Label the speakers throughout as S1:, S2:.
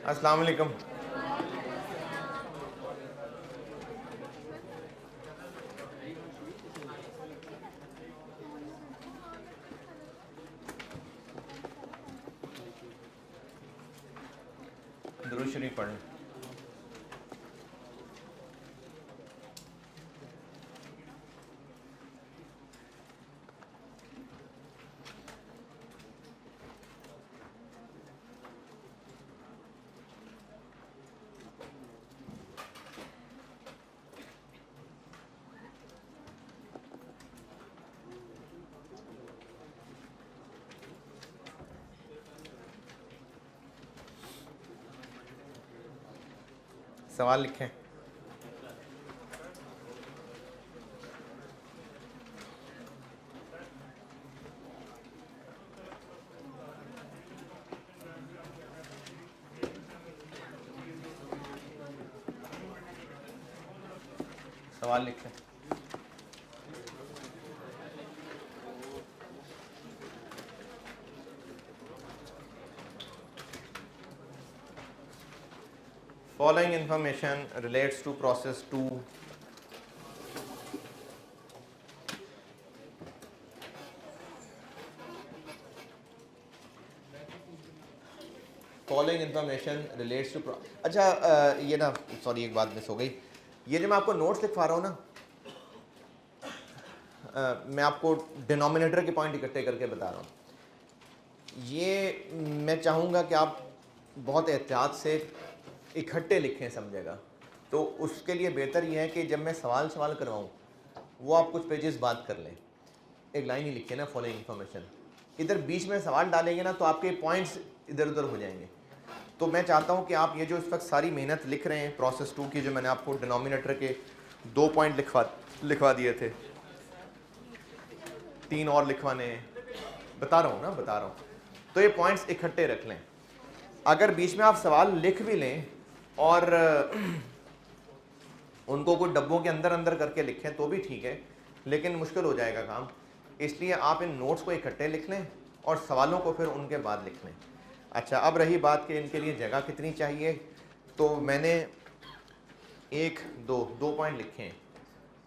S1: अस्सलाम वालेकुम। दुरूद शरीफ पढ़ लें। सवाल लिखें। सवाल लिखें। Following information relates to process 2. Following information relates to अच्छा ये ना सॉरी एक बात मिस हो गई। ये जो मैं आपको नोट्स लिखवा रहा हूँ ना, मैं आपको डिनोमिनेटर के पॉइंट इकट्ठे करके बता रहा हूँ। ये मैं चाहूँगा कि आप बहुत एहतियात से इकट्ठे लिखें सब जगह। तो उसके लिए बेहतर ये है कि जब मैं सवाल करवाऊँ वो आप कुछ पेजेस बात कर लें, एक लाइन ही लिखिए ना फॉलोइंग इन्फॉर्मेशन। इधर बीच में सवाल डालेंगे ना तो आपके पॉइंट्स इधर उधर हो जाएंगे। तो मैं चाहता हूँ कि आप ये जो इस वक्त सारी मेहनत लिख रहे हैं प्रोसेस 2 की, जो मैंने आपको डिनोमिनेटर के 2 पॉइंट लिखवा दिए थे, 3 और लिखवाने हैं, बता रहा हूँ। तो ये पॉइंट्स इकट्ठे रख लें। अगर बीच में आप सवाल लिख भी लें और उनको कुछ डब्बों के अंदर अंदर करके लिखें तो भी ठीक है, लेकिन मुश्किल हो जाएगा काम। इसलिए आप इन नोट्स को इकट्ठे लिख लें और सवालों को फिर उनके बाद लिख लें। अच्छा, अब रही बात कि इनके लिए जगह कितनी चाहिए, तो मैंने 1 2 पॉइंट लिखे हैं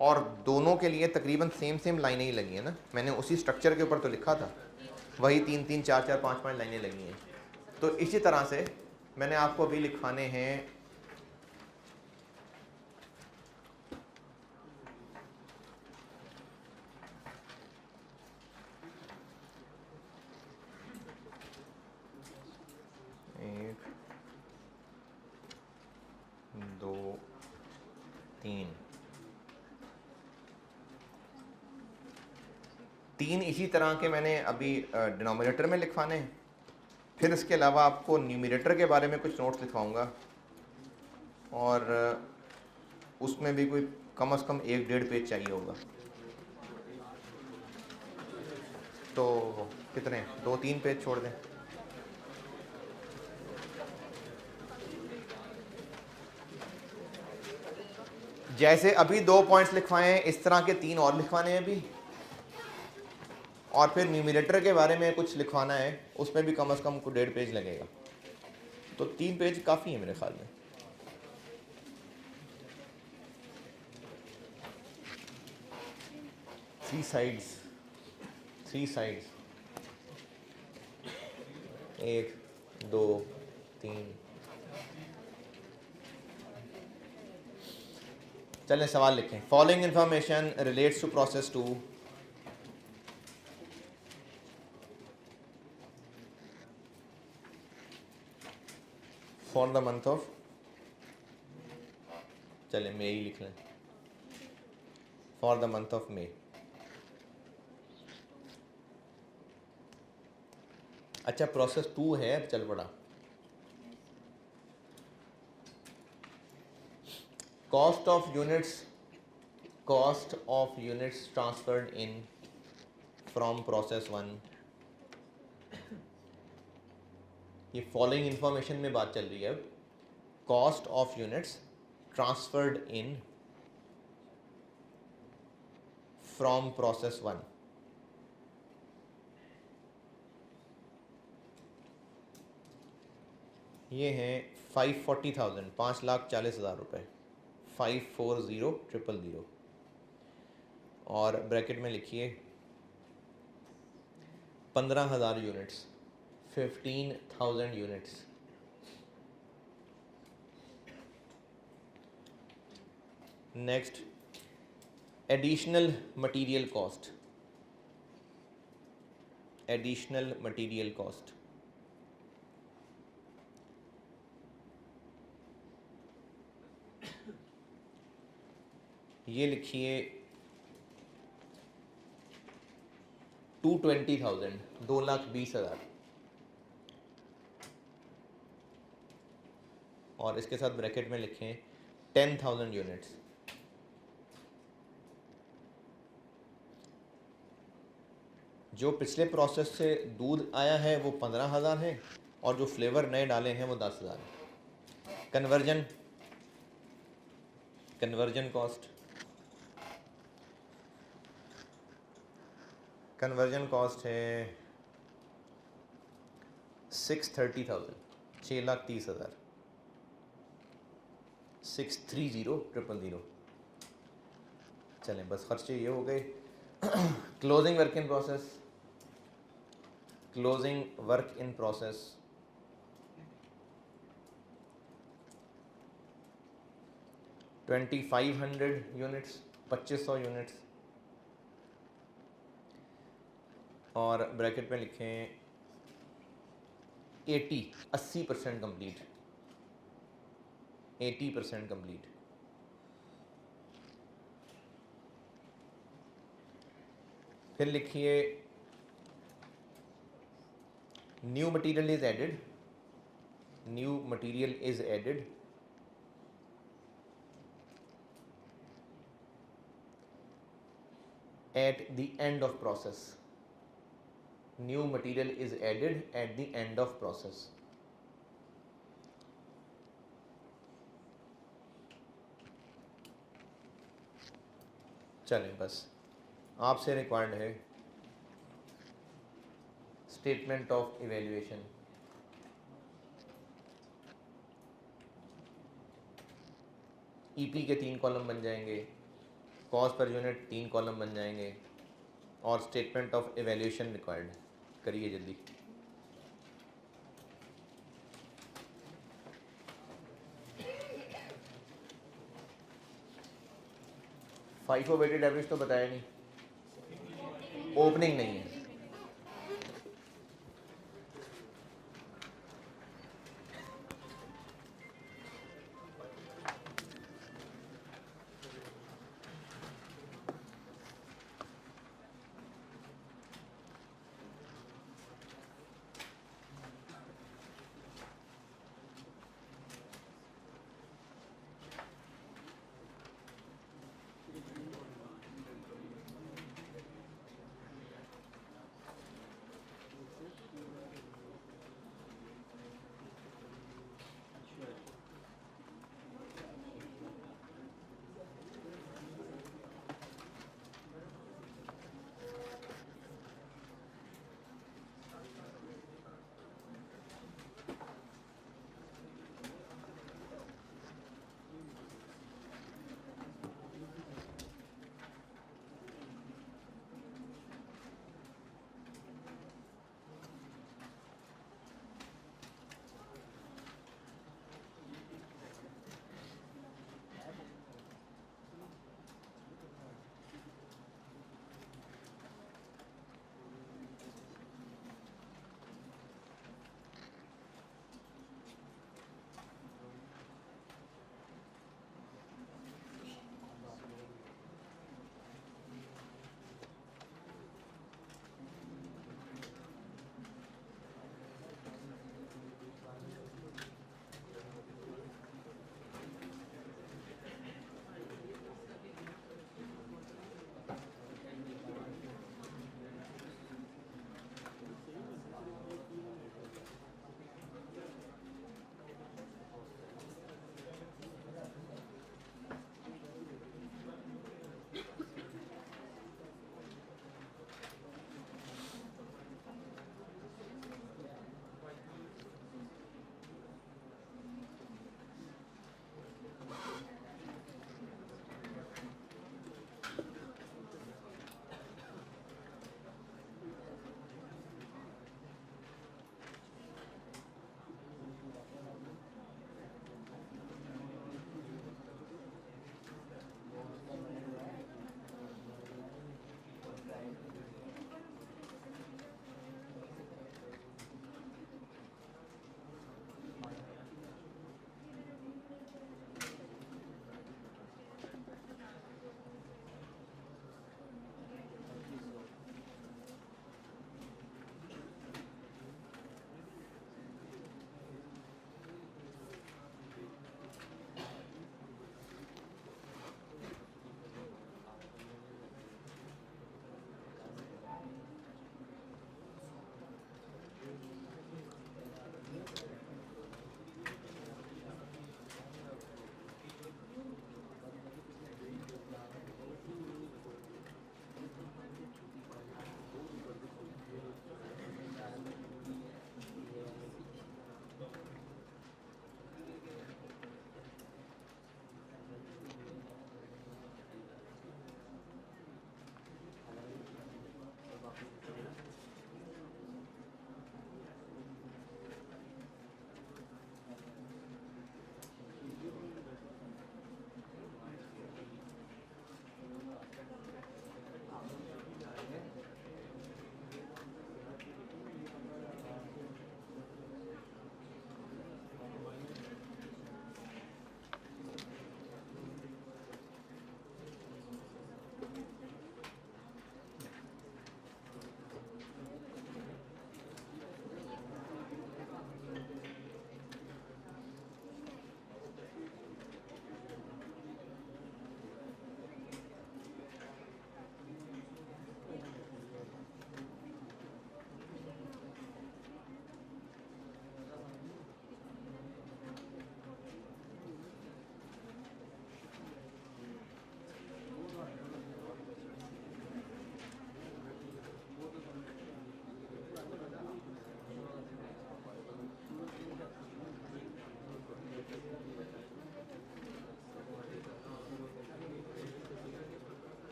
S1: और दोनों के लिए तकरीबन सेम लाइनें ही लगी हैं ना। मैंने उसी स्ट्रक्चर के ऊपर तो लिखा था, वही 3 4 5 लाइनें लगी हैं। तो इसी तरह से मैंने आपको अभी लिखवाने हैं एक, 2, 3 इसी तरह के मैंने अभी डिनोमिनेटर में लिखवाने हैं। फिर इसके अलावा आपको न्यूमरेटर के बारे में कुछ नोट्स लिखवाऊंगा और उसमें भी कोई कम से कम 1-1.5 पेज चाहिए होगा। तो कितने 2-3 पेज छोड़ दें। जैसे अभी 2 पॉइंट्स लिखवाए हैं, इस तरह के 3 और लिखवाने हैं अभी, और फिर न्यूमरेटर के बारे में कुछ लिखवाना है, उसमें भी कम से कम 1.5 पेज लगेगा। तो 3 पेज काफ़ी है मेरे ख्याल में। Three sides 1 2 3। चलें सवाल लिखें। Following information relates to process 2 for the month of, चलें मई ही लिख लें, for the month of May. अच्छा, प्रोसेस 2 है, अब चल पड़ा। Cost of units transferred in from process 1। ये फॉलोइंग इंफॉर्मेशन में बात चल रही है। अब cost of units transferred in from process 1। ये हैं 540,000, 5,40,000 रुपये, 540,000, और ब्रैकेट में लिखिए 15,000 units, 15,000 units. Next, additional material cost, additional material cost, ये लिखिए 220,000, 2,20,000, और इसके साथ ब्रैकेट में लिखें 10,000 यूनिट्स। जो पिछले प्रोसेस से दूध आया है वो 15,000 है, और जो फ्लेवर नए डाले हैं वो 10,000 है। Conversion, conversion cost, conversion cost है 630,000, 6,30,000, 630,000। चलें, बस खर्चे ये हो गए। Closing work in process, closing work in process, $2,500 units, 2,500 units, और ब्रैकेट में लिखें 80% कंप्लीट, 80% कंप्लीट। फिर लिखिए new material is added, new material is added, at the end of process, new material is added at the end of process। चलें, बस आपसे required है statement of evaluation. EP के 3 कॉलम बन जाएंगे, कॉस्ट पर यूनिट 3 कॉलम बन जाएंगे, और स्टेटमेंट ऑफ इवैल्यूएशन रिक्वायर्ड। करिए जल्दी। फाइफो वेटेड एवरेज तो बताया नहीं, ओपनिंग नहीं है।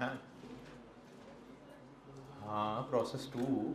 S1: हाँ हाँ, प्रोसेस 2।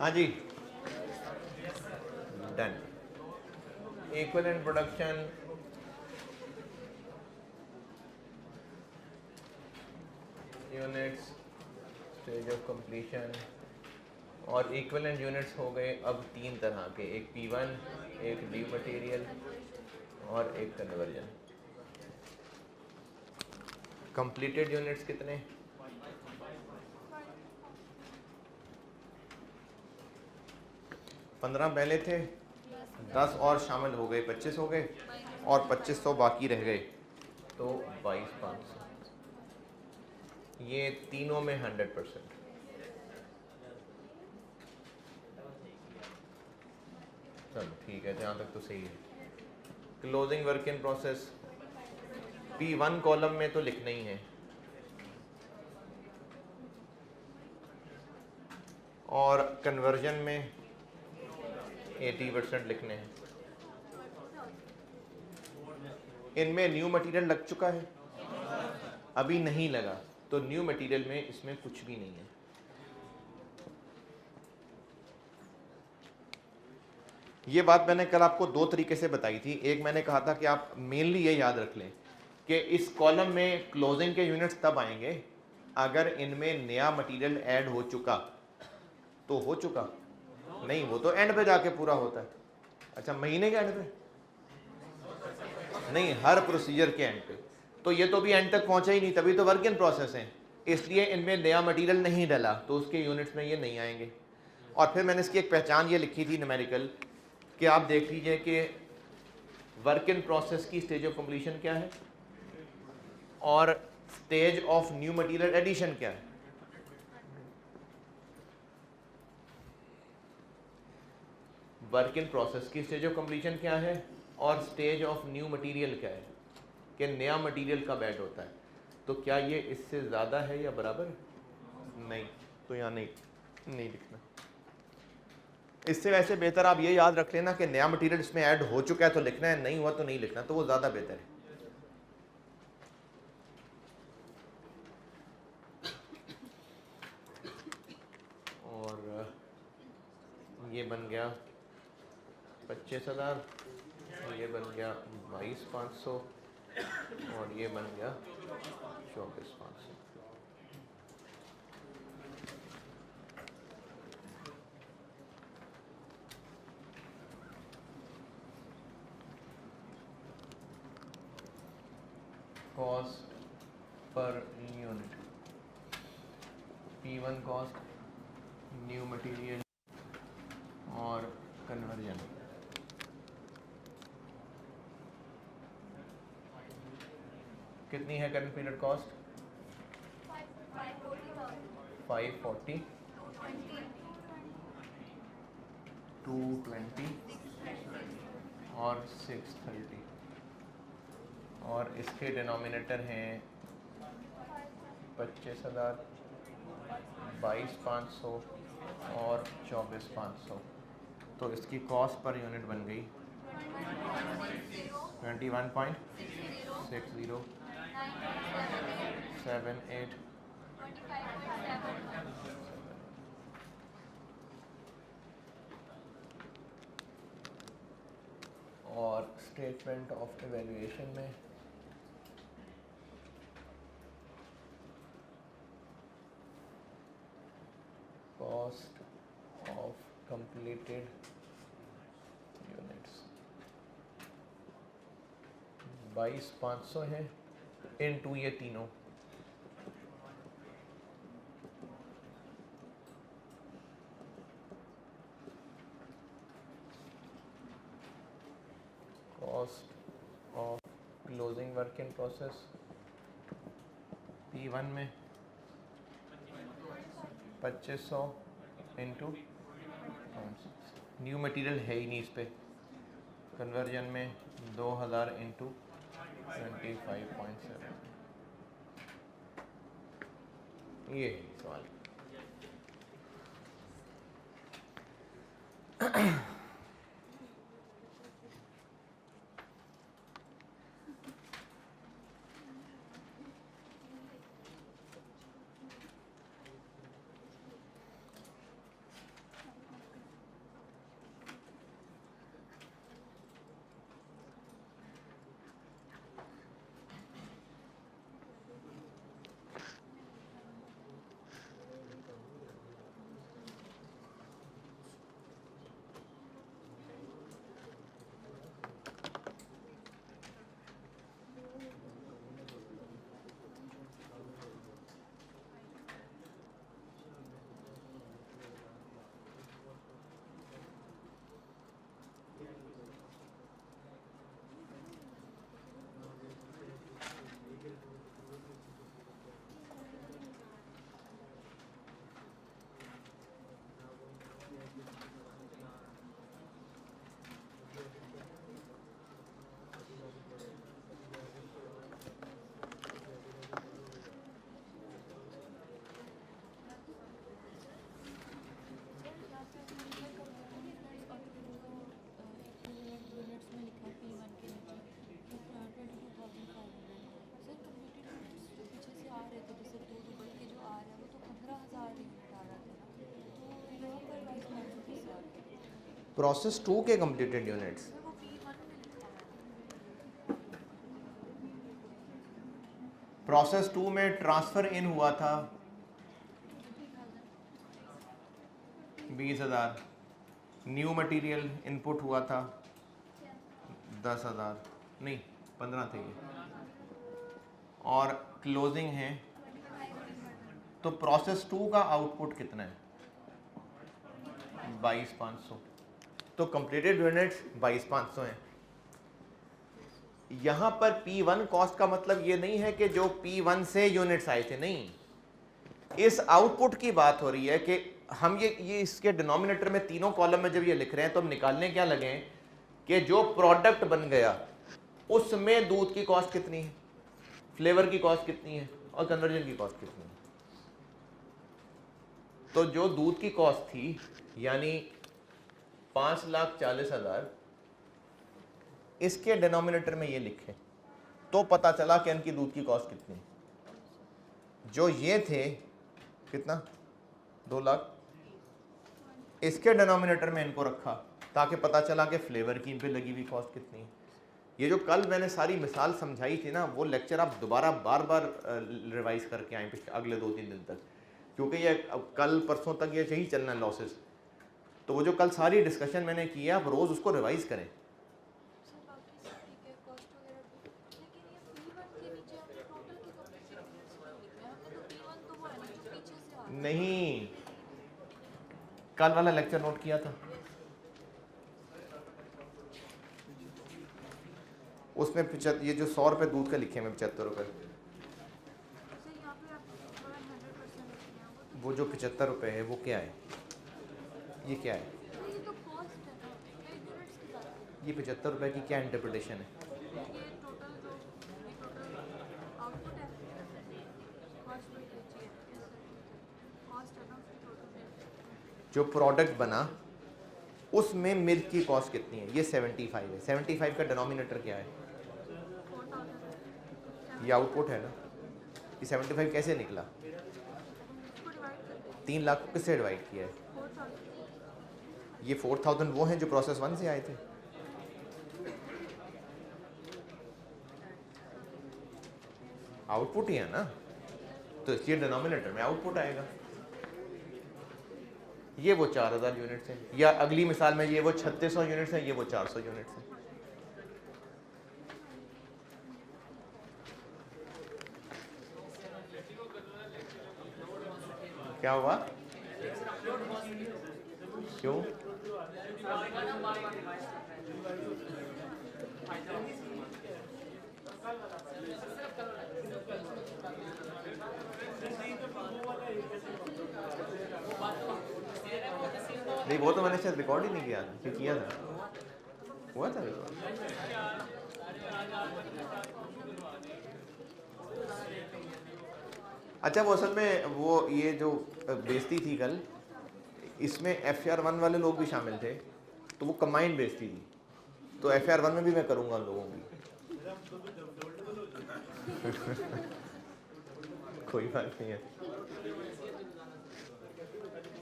S1: हाँ जी, done. Equivalent production units, stage of completion, और इक्विवेलेंट यूनिट्स हो गए अब 3 तरह के, एक P1, एक डी मटेरियल और एक कन्वर्जन। कंप्लीटेड यूनिट्स कितने? 15 पहले थे, 10 और शामिल हो गए, 25 हो गए, और 2500 बाकी रह गए, तो 22,500। ये तीनों में 100%। चलो ठीक है, जहाँ तक तो सही है। Closing work in process P1 column में तो लिखना ही है, और कन्वर्जन में 80% लिखने हैं। इनमें न्यू मटेरियल लग चुका है, अभी नहीं लगा, तो न्यू मटेरियल में इसमें कुछ भी नहीं है। ये बात मैंने कल आपको 2 तरीके से बताई थी। एक मैंने कहा था कि आप मेनली ये याद रख लें कि इस कॉलम में क्लोजिंग के यूनिट्स तब आएंगे अगर इनमें नया मटेरियल ऐड हो चुका। तो हो चुका नहीं, वो तो एंड पे जाके पूरा होता है। अच्छा, महीने के एंड पे नहीं, हर प्रोसीजर के एंड पे। तो ये तो भी एंड तक पहुंचा ही नहीं, तभी तो वर्क इन प्रोसेस है। इसलिए इनमें नया मटेरियल नहीं डला, तो उसके यूनिट्स में ये नहीं आएंगे। और फिर मैंने इसकी एक पहचान ये लिखी थी न्यूमेरिकल, कि आप देख लीजिए कि वर्क इन प्रोसेस की स्टेज ऑफ कंप्लीशन क्या है और stage of new material addition क्या है। वर्क इन प्रोसेस की स्टेज ऑफ कंप्लीशन क्या है और स्टेज ऑफ न्यू मटेरियल क्या है, कि नया मटेरियल कब ऐड होता है। तो क्या ये इससे ज़्यादा है या बराबर है? नहीं, तो यहाँ नहीं लिखना। इससे वैसे बेहतर आप ये याद रख लेना कि नया मटेरियल इसमें ऐड हो चुका है तो लिखना है, नहीं हुआ तो नहीं लिखना, तो वो ज़्यादा बेहतर है। और ये बन गया 25,000, ये बन गया 22,500, और ये बन गया 24,500। Cost per unit, P1 cost, new material और कन्वर्जन। कितनी है करंट पीरियड कॉस्ट? 540, 220 और 630, और इसके डिनोमिनेटर हैं 25,000, 22,500 और 24,500। तो इसकी कॉस्ट पर यूनिट बन गई 21.60, 78, और स्टेटमेंट ऑफ इवैल्यूएशन में कॉस्ट ऑफ कंप्लीटेड यूनिट्स 22,500 है, इनटू ये तीनों, cost of closing work in process P1 में 2500 इंटू न्यू मटेरियल है ही नहीं इस पे, कन्वर्जन में 2000 इंटू 25.7। ये सवाल। प्रोसेस 2 के कंप्लीटेड यूनिट्स, प्रोसेस 2 में ट्रांसफर इन हुआ था 20,000, न्यू मटेरियल इनपुट हुआ था 10,000, नहीं 15 थे ये, और क्लोजिंग है, तो प्रोसेस 2 का आउटपुट कितना है 22,500, तो कंप्लीटेड यूनिट्स 22,500 हैं। यहां पर P1 कॉस्ट का मतलब ये नहीं है कि जो P1 से यूनिट्स आए थे, नहीं, इस आउटपुट की बात हो रही है कि हम ये इसके डिनोमिनेटर में तीनों कॉलम में जब ये लिख रहे हैं तो हम निकालने क्या लगे हैं कि जो प्रोडक्ट बन गया उसमें दूध की कॉस्ट कितनी है, फ्लेवर की कॉस्ट कितनी है और कन्वर्जन की कॉस्ट कितनी है। तो जो दूध की कॉस्ट थी यानी 5,40,000, इसके डिनोमिनेटर में ये लिखे तो पता चला कि इनकी दूध की कॉस्ट कितनी है। जो ये थे कितना 2 लाख, इसके डिनोमिनेटर में इनको रखा ताकि पता चला कि फ्लेवर की इन पे लगी हुई कॉस्ट कितनी है। ये जो कल मैंने सारी मिसाल समझाई थी ना, वो लेक्चर आप दोबारा बार बार रिवाइज करके आए अगले 2-3 दिन तक, क्योंकि ये कल परसों तक ये यही चलना है लॉसेस। तो वो जो कल सारी डिस्कशन मैंने की है आप रोज़ उसको रिवाइज करें। नहीं, कल वाला लेक्चर नोट किया था, उसमें ये जो 100 रुपये दूध का लिखे हैं 75 रुपये, वो जो 75 रुपये है वो क्या है, ये क्या है, ये 75 रुपये की क्या इंटरप्रिटेशन है? जो प्रोडक्ट बना उसमें मिल्क की कॉस्ट कितनी है, ये 75 है। 75 का डिनोमिनेटर क्या है, ये आउटपुट है ना। ये 75 कैसे निकला, 3 लाख को किससे डिवाइड किया है? ये 4,000 वो हैं जो प्रोसेस 1 से आए थे। आउटपुट ही है ना, तो इसलिए डिनोमिनेटर में आउटपुट आएगा। ये वो 4,000 यूनिट्स हैं, या अगली मिसाल में ये वो 3600 यूनिट्स हैं, ये वो 400 यूनिट्स हैं। क्या हुआ, क्यों? नहीं, वो तो मैंने शायद रिकॉर्ड ही नहीं किया था, कि किया था, हुआ था रिकॉर्ड। अच्छा, वो असल में वो ये जो बेइज्जती थी कल, इसमें FR1 वाले लोग भी शामिल थे, तो वो कंबाइंड बेइज्जती थी, तो FR1 में भी मैं करूँगा उन लोगों की। कोई बात नहीं है,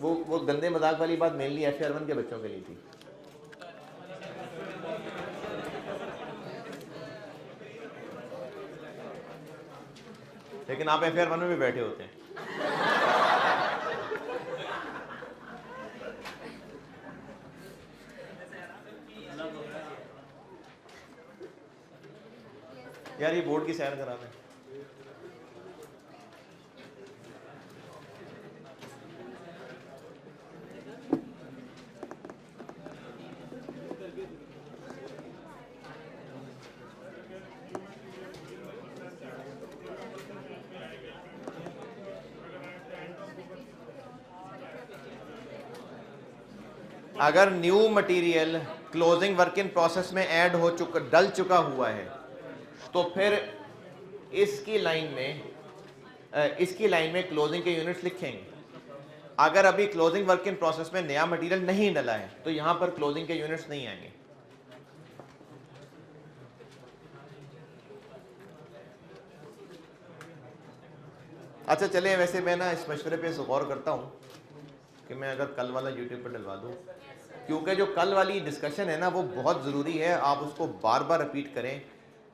S1: वो गंदे मजाक वाली बात मेनली FR1 के बच्चों के लिए थी। लेकिन आप FR1 में भी बैठे होते हैं। यार ये बोर्ड की सैर करा दें। अगर new material closing work in process में ऐड हो चुका, डल चुका हुआ है, तो फिर इसकी लाइन में क्लोजिंग के यूनिट्स लिखेंगे। अगर अभी क्लोजिंग वर्क इन प्रोसेस में नया मटेरियल नहीं डला है तो यहां पर क्लोजिंग के यूनिट्स नहीं आएंगे। अच्छा चले, वैसे मैं ना इस मशवरे पे गौर करता हूं कि मैं अगर कल वाला यूट्यूब पर डलवा दूं क्योंकि जो कल वाली डिस्कशन है ना वो बहुत ज़रूरी है, आप उसको बार बार रिपीट करें,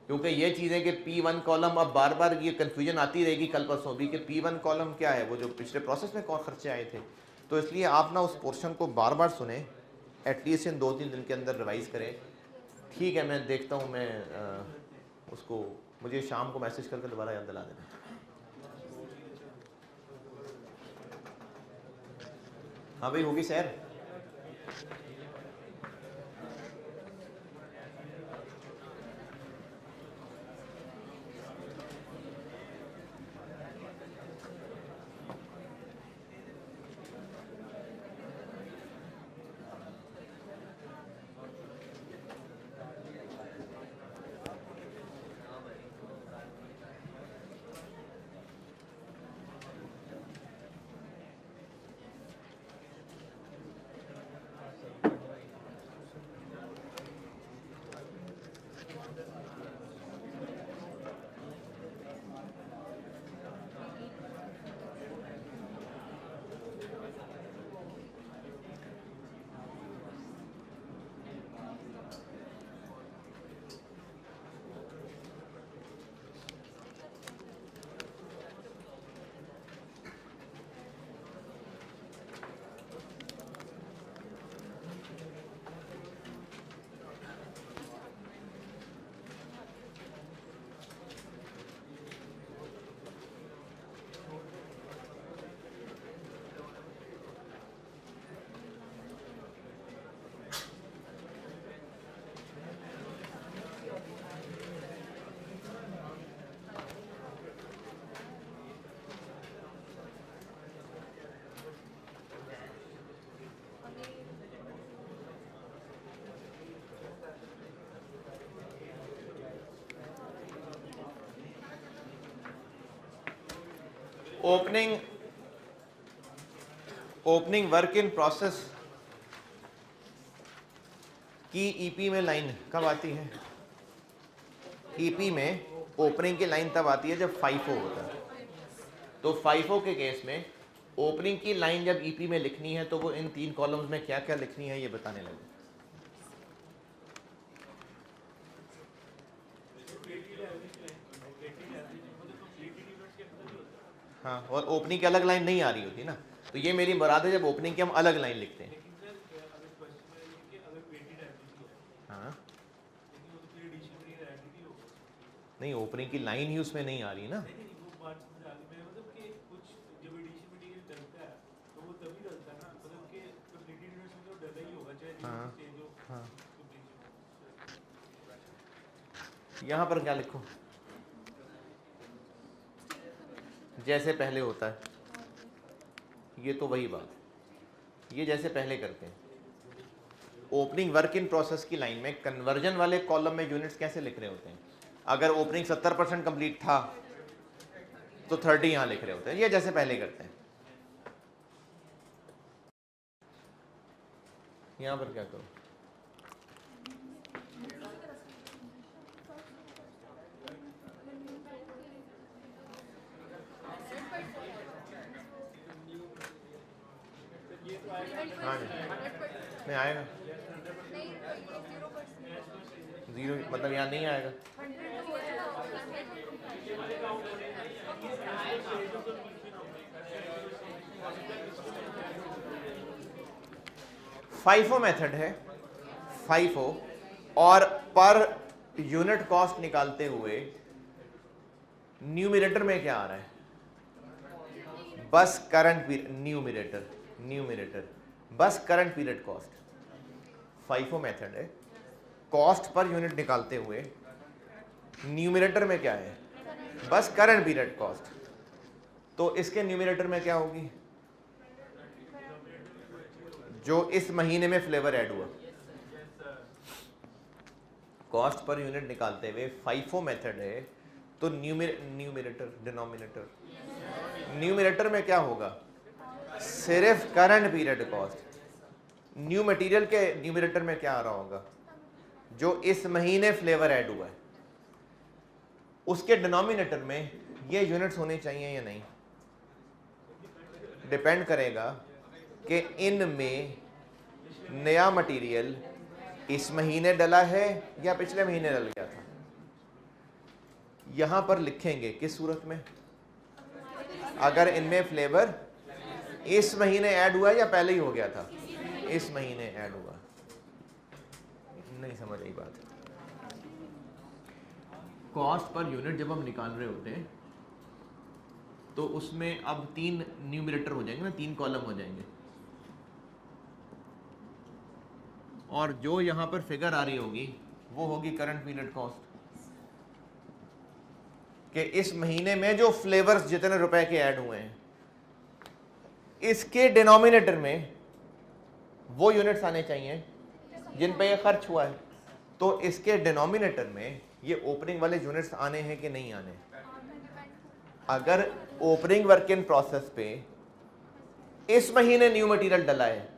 S1: क्योंकि ये चीज़ें कि P1 कॉलम, अब बार बार ये कन्फ्यूजन आती रहेगी कल परसों भी कि P1 कॉलम क्या है, वो जो पिछले प्रोसेस में कौन खर्चे आए थे। तो इसलिए आप ना उस पोर्शन को बार बार सुने, एटलीस्ट इन 2-3 दिन के अंदर रिवाइज़ करें। ठीक है, मैं देखता हूँ, मैं उसको, मुझे शाम को मैसेज करके दोबारा याद दिला देना। हाँ भाई, होगी सैर। ओपनिंग वर्क इन प्रोसेस की ईपी में लाइन कब आती है? ईपी में ओपनिंग की लाइन तब आती है जब FIFO होता है। तो FIFO के केस में ओपनिंग की लाइन जब ईपी में लिखनी है तो वो इन 3 कॉलम्स में क्या क्या लिखनी है ये बताने लगे। हाँ, और ओपनिंग की अलग लाइन नहीं आ रही होती ना, तो ये मेरी मुराद है जब ओपनिंग की हम अलग लाइन लिखते हैं। हाँ, नहीं, ओपनिंग की लाइन ही उसमें नहीं आ रही ना। हाँ, हाँ, यहाँ पर क्या लिखूं? जैसे पहले होता है, ये तो वही बात, ये जैसे पहले करते हैं। ओपनिंग वर्क इन प्रोसेस की लाइन में कन्वर्जन वाले कॉलम में यूनिट्स कैसे लिख रहे होते हैं? अगर ओपनिंग 70% कंप्लीट था तो 30 यहाँ लिख रहे होते हैं, ये जैसे पहले करते हैं। यहाँ पर क्या करूँ? हाँ जी, नहीं आएगा, 0 मतलब यहाँ नहीं आएगा। FIFO मेथड है, FIFO, और पर यूनिट कॉस्ट निकालते हुए न्यूमरेटर में क्या आ रहा है? बस करंट पीरियड, न्यूमरेटर बस current period cost. FIFO method है, कॉस्ट पर यूनिट निकालते हुए न्यूमरेटर में क्या है? बस करंट पीरियड कॉस्ट। तो इसके न्यूमरेटर में क्या होगी? जो इस महीने में फ्लेवर ऐड हुआ। कॉस्ट पर यूनिट निकालते हुए FIFO मेथड है, तो न्यूमरेटर, डिनोमिनेटर, न्यूमरेटर में क्या होगा? सिर्फ current period cost. New material के न्यूमरेटर में क्या आ रहा होगा? जो इस महीने फ्लेवर ऐड हुआ है। उसके डिनोमिनेटर में ये यूनिट्स होने चाहिए या नहीं? डिपेंड करेगा कि इनमें नया मटेरियल इस महीने डला है या पिछले महीने डल गया था। यहां पर लिखेंगे किस सूरत में, अगर इनमें फ्लेवर इस महीने ऐड हुआ या पहले ही हो गया था, इस महीने ऐड हुआ। नहीं समझ आई बात। कॉस्ट पर यूनिट जब हम निकाल रहे होते हैं तो उसमें अब 3 न्यूमरेटर हो जाएंगे ना, 3 कॉलम हो जाएंगे, और जो यहां पर फिगर आ रही होगी वो होगी करंट पीरियड कॉस्ट, कि इस महीने में जो फ्लेवर्स जितने रुपए के ऐड हुए हैं इसके डिनोमिनेटर में वो यूनिट्स आने चाहिए जिन पे ये खर्च हुआ है। तो इसके डिनोमिनेटर में ये ओपनिंग वाले यूनिट्स आने हैं कि नहीं आने। अगर ओपनिंग वर्क इन प्रोसेस पे इस महीने न्यू मटेरियल डला है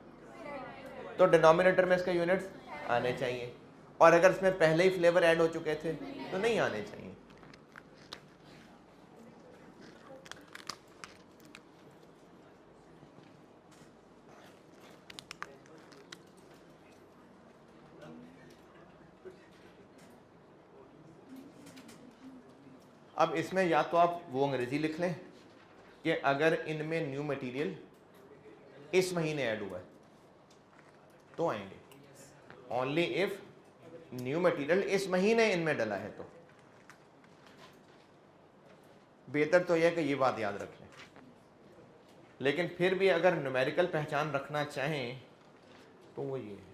S1: तो डिनोमिनेटर में इसके यूनिट्स आने चाहिए, और अगर इसमें पहले ही फ्लेवर ऐड हो चुके थे तो नहीं आने चाहिए। अब इसमें या तो आप वो अंग्रेजी लिख लें कि अगर इनमें न्यू मटेरियल इस महीने ऐड हुआ है तो आएंगे, ओनली इफ न्यू मटेरियल इस महीने इनमें डला है तो। बेहतर तो यह कि ये बात याद रख लें, लेकिन फिर भी अगर न्यूमेरिकल पहचान रखना चाहें तो वो ये है।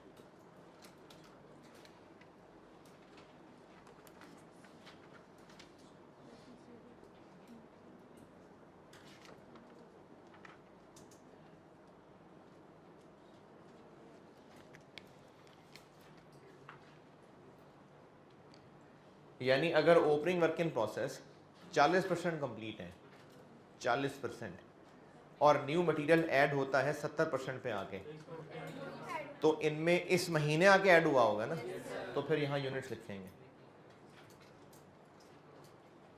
S1: यानी अगर opening work in process 40% complete है, 40%, और न्यू मटेरियल ऐड होता है 70% पे आके, तो इनमें इस महीने आके ऐड हुआ होगा ना, तो फिर यहाँ यूनिट्स लिखेंगे।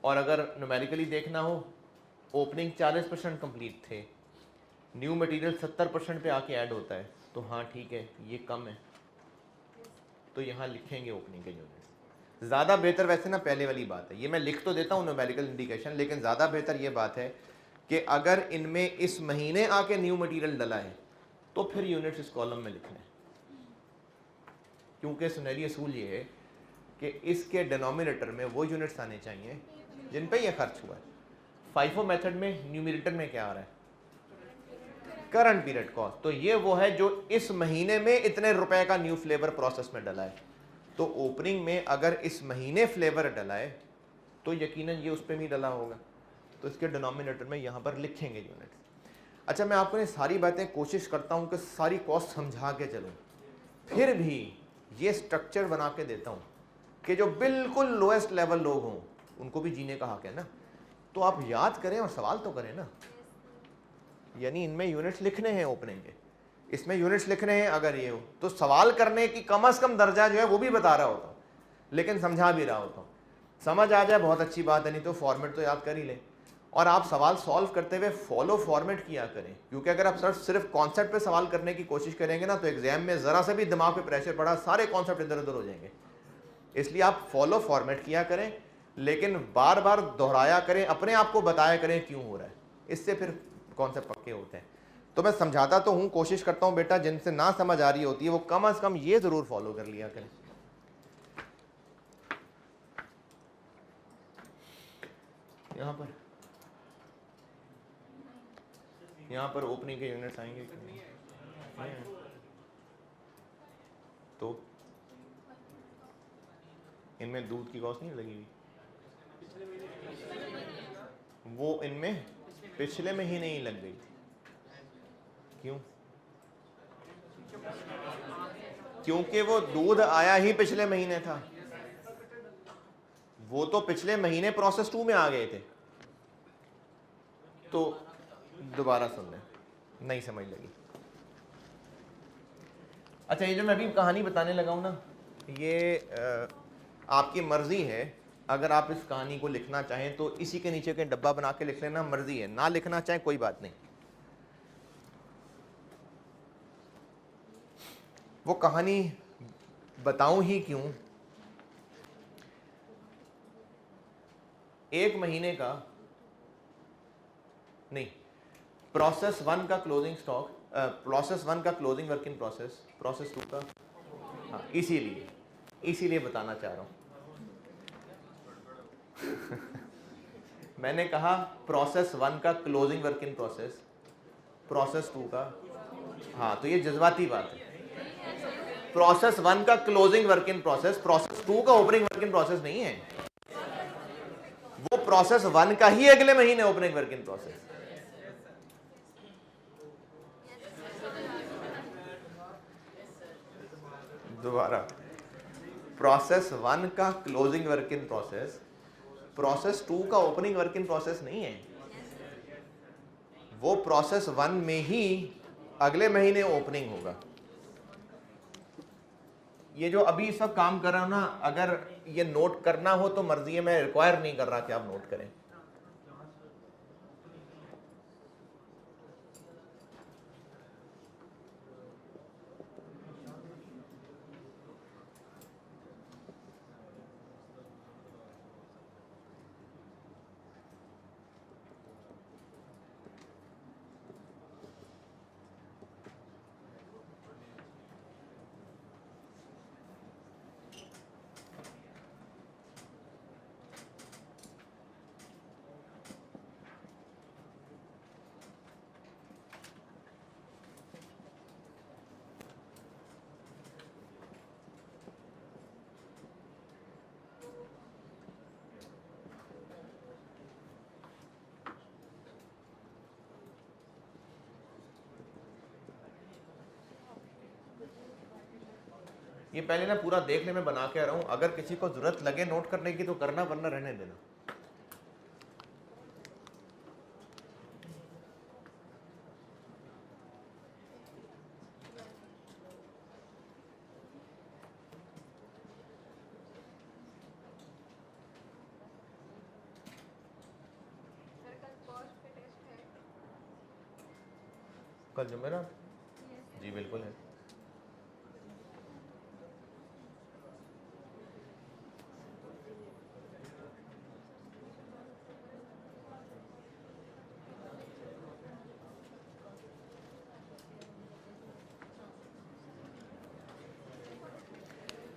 S1: और अगर न्यूमेरिकली देखना हो, ओपनिंग 40% कंप्लीट थे, न्यू मटेरियल 70% पे आके ऐड होता है, तो हाँ ठीक है ये कम है, तो यहाँ लिखेंगे ओपनिंग के यूनिट्स। ज़्यादा बेहतर वैसे ना पहले वाली बात है, ये मैं लिख तो देता हूँ न्यूमेरिकल इंडिकेशन, लेकिन ज़्यादा बेहतर ये बात है कि अगर इनमें इस महीने आके न्यू मटेरियल डला है तो फिर यूनिट्स इस कॉलम में लिखना है, क्योंकि सुनहरी असूल ये है कि इसके डिनोमिनेटर में वो यूनिट्स आने चाहिए जिन पे ये खर्च हुआ है। फाइफो मेथड में न्यूमरेटर में क्या आ रहा है, करंट पीरियड कॉस्ट, तो ये वो है जो इस महीने में इतने रुपए का न्यू फ्लेवर प्रोसेस में डला है। तो ओपनिंग में अगर इस महीने फ्लेवर डला है तो यकीनन ये उस पर भी डला होगा, तो इसके डिनोमिनेटर में यहाँ पर लिखेंगे यूनिट्स। अच्छा, मैं आपको ये सारी बातें कोशिश करता हूँ कि सारी कॉस्ट समझा के चलूँ, फिर भी ये स्ट्रक्चर बना के देता हूँ कि जो बिल्कुल लोएस्ट लेवल लोग हों उनको भी जीने का हक है ना, तो आप याद करें और सवाल तो करें ना। यानी इनमें यूनिट्स लिखने हैं ओपनिंग के, इसमें यूनिट्स लिखने हैं, अगर ये हो तो सवाल करने की कम से कम दर्जा जो है वो भी बता रहा होता हूँ, लेकिन समझा भी रहा होता हूँ। समझ आ जाए बहुत अच्छी बात है, नहीं तो फॉर्मेट तो याद कर ही लें, और आप सवाल सॉल्व करते हुए फॉलो फॉर्मेट किया करें, क्योंकि अगर आप सिर्फ कॉन्सेप्ट पे सवाल करने की कोशिश करेंगे ना तो एग्जाम में ज़रा सा भी दिमाग पे प्रेशर पड़ा सारे कॉन्सेप्ट इधर उधर हो जाएंगे। इसलिए आप फॉलो फॉर्मेट किया करें, लेकिन बार बार दोहराया करें, अपने आप को बताया करें क्यों हो रहा है, इससे फिर कॉन्सेप्ट पक्के होते हैं। तो मैं समझाता तो हूँ, कोशिश करता हूँ बेटा जिनसे ना समझ आ रही होती है वो कम से कम ये ज़रूर फॉलो कर लिया करें। यहाँ पर ओपनिंग के यूनिट्स आएंगे कि नहीं? तो इनमें दूध की कॉस्ट नहीं लगी हुई, वो इनमें पिछले महीने ही लग गई थी। क्यों? क्योंकि वो दूध आया ही पिछले महीने था, वो तो पिछले महीने प्रोसेस 2 में आ गए थे। तो दोबारा सुन लें, नहीं समझ लगी। अच्छा, ये जो मैं अभी कहानी बताने लगा हूं ना, ये आपकी मर्जी है, अगर आप इस कहानी को लिखना चाहें तो इसी के नीचे के डब्बा बना के लिख लेना, मर्जी है, ना लिखना चाहें कोई बात नहीं। वो कहानी बताऊं ही क्यों? एक महीने का नहीं, प्रोसेस 1 का क्लोजिंग स्टॉक, प्रोसेस 1 का closing work in process, process 2 का, हाँ इसीलिए बताना चाह रहा हूं। मैंने कहा प्रोसेस 1 का closing work in process, process 2 का, हाँ तो ये जज्बाती बात है। प्रोसेस 1 का closing work in process, process 2 का ओपनिंग वर्क इन प्रोसेस नहीं है, वो प्रोसेस 1 का ही अगले महीने ओपनिंग वर्क इन प्रोसेस। दोबारा, प्रोसेस 1 का closing work in process, process 2 का ओपनिंग वर्क इन प्रोसेस नहीं है, वो प्रोसेस 1 में ही अगले महीने ओपनिंग होगा। ये जो अभी इस वक्त काम कर रहा हूं ना, अगर ये नोट करना हो तो मर्जी है, मैं रिक्वायर नहीं कर रहा कि आप नोट करें। ये पहले ना पूरा देखने में बना के आ रहा हूं, अगर किसी को जरूरत लगे नोट करने की तो करना, वरना रहने देना। कल जुमेरात? जी बिल्कुल है।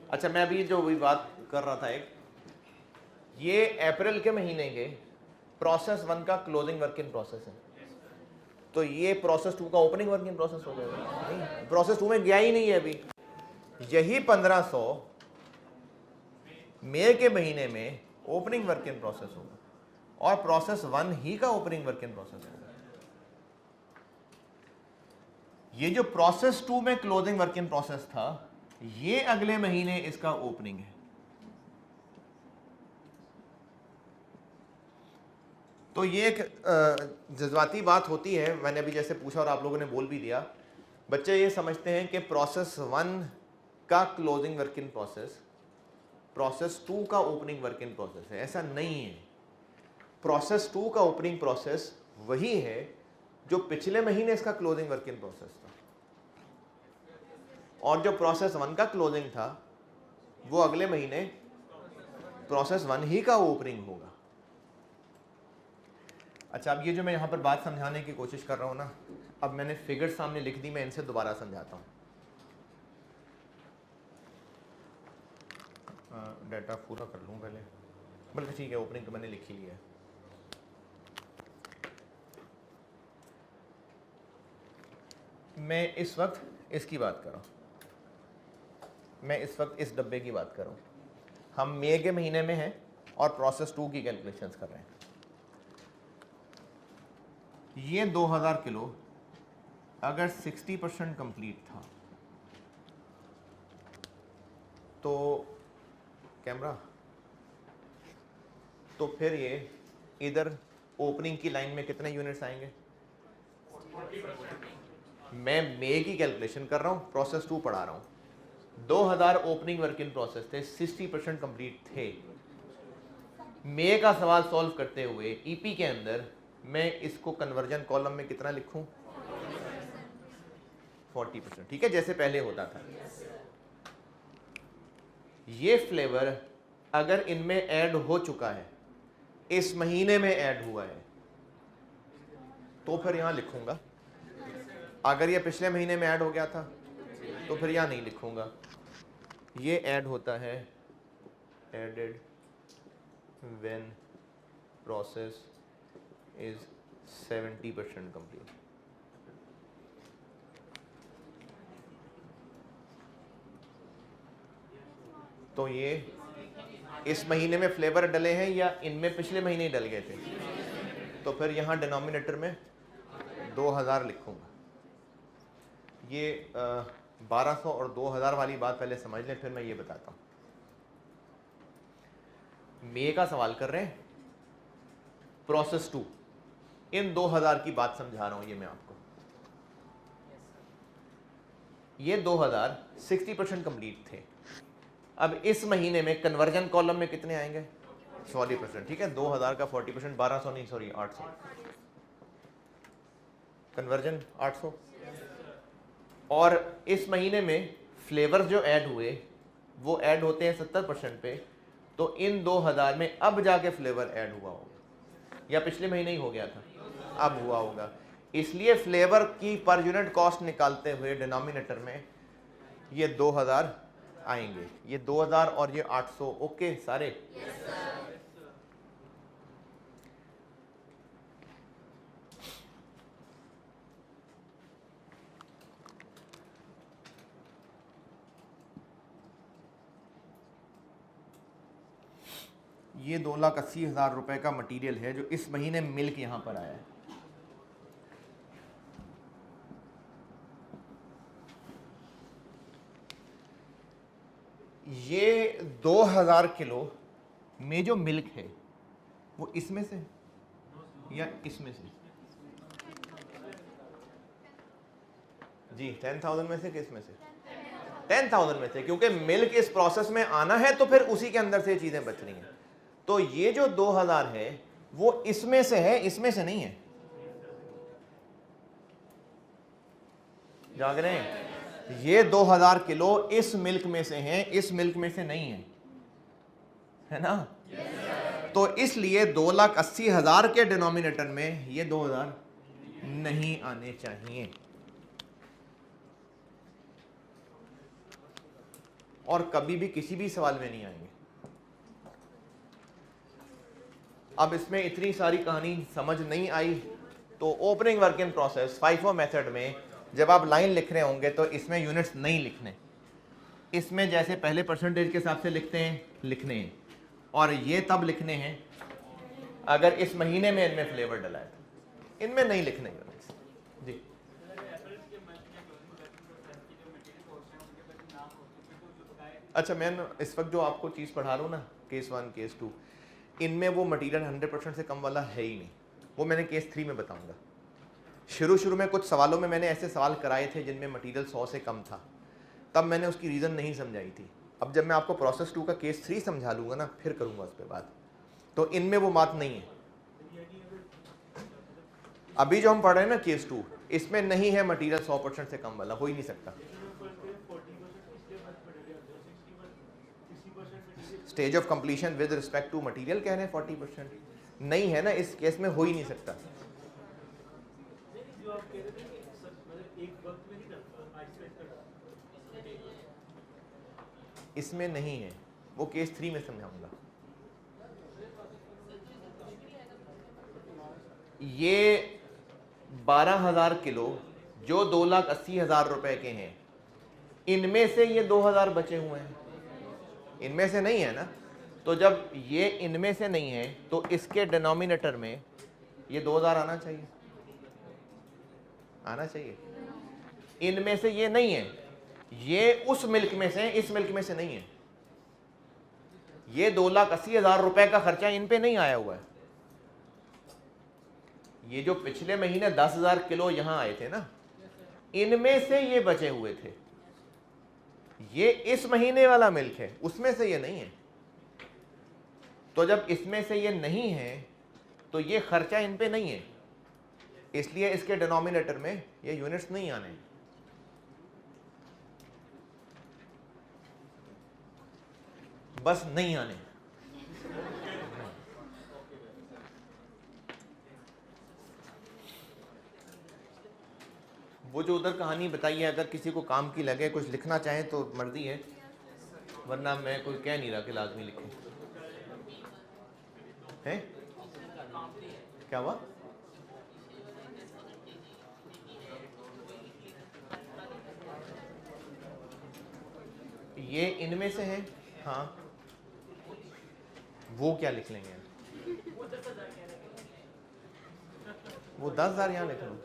S1: अच्छा, मैं अभी जो भी बात कर रहा था, एक ये अप्रैल के महीने के प्रोसेस 1 का क्लोजिंग वर्क इन प्रोसेस है, तो ये प्रोसेस 2 का ओपनिंग वर्क इन प्रोसेस हो जाएगा। नहीं, प्रोसेस 2 में गया ही नहीं है अभी। यही 1500 मई के महीने में ओपनिंग वर्क इन प्रोसेस होगा और प्रोसेस 1 ही का ओपनिंग वर्क इन प्रोसेस होगा। ये जो प्रोसेस 2 में क्लोजिंग वर्क इन प्रोसेस था, ये अगले महीने इसका ओपनिंग है। तो ये एक जज्बाती बात होती है, मैंने अभी जैसे पूछा और आप लोगों ने बोल भी दिया। बच्चे ये समझते हैं कि प्रोसेस 1 का closing work in process process 2 का ओपनिंग वर्क इन प्रोसेस है। ऐसा नहीं है। प्रोसेस 2 का ओपनिंग प्रोसेस वही है जो पिछले महीने इसका क्लोजिंग वर्क इन प्रोसेस था, और जो प्रोसेस 1 का क्लोजिंग था वो अगले महीने प्रोसेस 1 ही का ओपनिंग होगा। अच्छा, अब ये जो मैं यहाँ पर बात समझाने की कोशिश कर रहा हूँ ना, अब मैंने फिगर सामने लिख दी, मैं इनसे दोबारा समझाता हूँ। डाटा पूरा कर लूँ पहले, बल्कि ठीक है, ओपनिंग तो मैंने लिख ही लिया है। मैं इस वक्त इसकी बात कर रहा हूँ, मैं इस वक्त इस डब्बे की बात कर रहा हूँ। हम मई के महीने में हैं और प्रोसेस 2 की कैलकुलेशंस कर रहे हैं। ये 2000 किलो अगर 60% कंप्लीट था तो कैमरा, तो फिर ये इधर ओपनिंग की लाइन में कितने यूनिट्स आएंगे? मैं मई की कैलकुलेशन कर रहा हूँ, प्रोसेस 2 पढ़ा रहा हूँ। 2000 ओपनिंग वर्क इन प्रोसेस थे, 60% कंप्लीट थे। मई का सवाल सॉल्व करते हुए ईपी के अंदर मैं इसको कन्वर्जन कॉलम में कितना लिखूं? 40%, ठीक है, जैसे पहले होता था। ये फ्लेवर अगर इनमें ऐड हो चुका है, इस महीने में ऐड हुआ है, तो फिर यहां लिखूंगा। अगर ये पिछले महीने में ऐड हो गया था तो फिर यहां नहीं लिखूंगा। ये ऐड होता है added when process is 70% complete. तो ये इस महीने में फ्लेवर डले हैं या इनमें पिछले महीने ही डल गए थे, तो फिर यहाँ डिनोमिनेटर में 2000 लिखूंगा। ये 1200 और 2000 वाली बात पहले समझ लें, फिर मैं ये बताता हूँ। मे का सवाल कर रहे हैं, प्रोसेस 2, इन 2000 की बात समझा रहा हूँ ये मैं आपको। ये 2000 60% कंप्लीट थे। अब इस महीने में कन्वर्जन कॉलम में कितने आएंगे? 40%, ठीक है। 2000 का 40%, 1200 नहीं, सॉरी 800, कन्वर्जन 800। और इस महीने में फ्लेवर जो ऐड हुए वो ऐड होते हैं 70% पे, तो इन 2000 में अब जाके फ्लेवर ऐड हुआ होगा, या पिछले महीने ही हो गया था, अब हुआ होगा। इसलिए फ्लेवर की पर यूनिट कॉस्ट निकालते हुए डिनोमिनेटर में ये 2000 आएंगे। ये 2000 और ये 800, ओके सारे? ये 2,80,000 रुपए का मटेरियल है जो इस महीने मिल्क यहां पर आया है। ये 2000 किलो में जो मिल्क है वो इसमें से या इसमें से? जी 10,000 में से, किसमें से? 10,000 में से, क्योंकि मिल्क इस प्रोसेस में आना है तो फिर उसी के अंदर से चीजें बच रही हैं। तो ये जो 2000 है वो इसमें से है, इसमें से नहीं है। जाग रहे हैं? ये 2000 किलो इस मिल्क में से हैं, इस मिल्क में से नहीं है ना? तो इसलिए 2,80,000 के डिनोमिनेटर में ये 2000 नहीं आने चाहिए, और कभी भी किसी भी सवाल में नहीं आएंगे। अब इसमें इतनी सारी कहानी समझ नहीं आई, तो opening work in process FIFO method में जब आप लाइन लिख रहे होंगे तो इसमें यूनिट्स नहीं लिखने, इसमें जैसे पहले परसेंटेज के हिसाब से लिखते हैं लिखने हैं, और ये तब लिखने हैं अगर इस महीने में इनमें फ्लेवर डला है, इनमें नहीं लिखने यूनिट्स। जी अच्छा, मैं इस वक्त जो आपको चीज़ पढ़ा रहा हूँ ना, केस 1 केस 2, इनमें वो मटेरियल 100% से कम वाला है ही नहीं, वो मैंने केस 3 में बताऊंगा। शुरू में कुछ सवालों में मैंने ऐसे सवाल कराए थे जिनमें मटेरियल 100 से कम था, तब मैंने उसकी रीज़न नहीं समझाई थी। अब जब मैं आपको प्रोसेस 2 का केस 3 समझा लूँगा ना, फिर करूँगा उस पर बात। तो इनमें वो बात नहीं है। अभी जो हम पढ़ रहे हैं ना केस 2, इसमें नहीं है मटेरियल 100% से कम वाला, हो ही नहीं सकता। Stage of completion with respect to material कह रहे हैं 40%, नहीं है ना, इस केस में हो ही नहीं सकता। इसमें नहीं है, वो केस 3 में समझाऊंगा। ये 12,000 किलो जो 2,80,000 रुपए के हैं, इनमें से ये 2000 बचे हुए हैं, इनमें से नहीं है ना। तो जब ये इनमें से नहीं है तो इसके डिनोमिनेटर में ये 2000 आना चाहिए, आना चाहिए। इनमें से ये नहीं है, ये उस मिल्क में से, इस मिल्क में से नहीं है। ये 2,80,000 रुपए का खर्चा इन पे नहीं आया हुआ है। ये जो पिछले महीने 10,000 किलो यहां आए थे ना, इनमें से ये बचे हुए थे। ये इस महीने वाला मिल्क है, उसमें से ये नहीं है। तो जब इसमें से ये नहीं है तो ये खर्चा इन पे नहीं है, इसलिए इसके डिनोमिनेटर में ये यूनिट्स नहीं आने। बस नहीं आने। वो जो उधर कहानी बताई है, अगर किसी को काम की लगे, कुछ लिखना चाहे तो मर्जी है, वरना मैं कोई कह नहीं रहा कि लाजमी लिखें। हैं? क्या हुआ? ये इनमें से है। हाँ, वो क्या लिख लेंगे? वो 10,000 यहाँ लिख लो।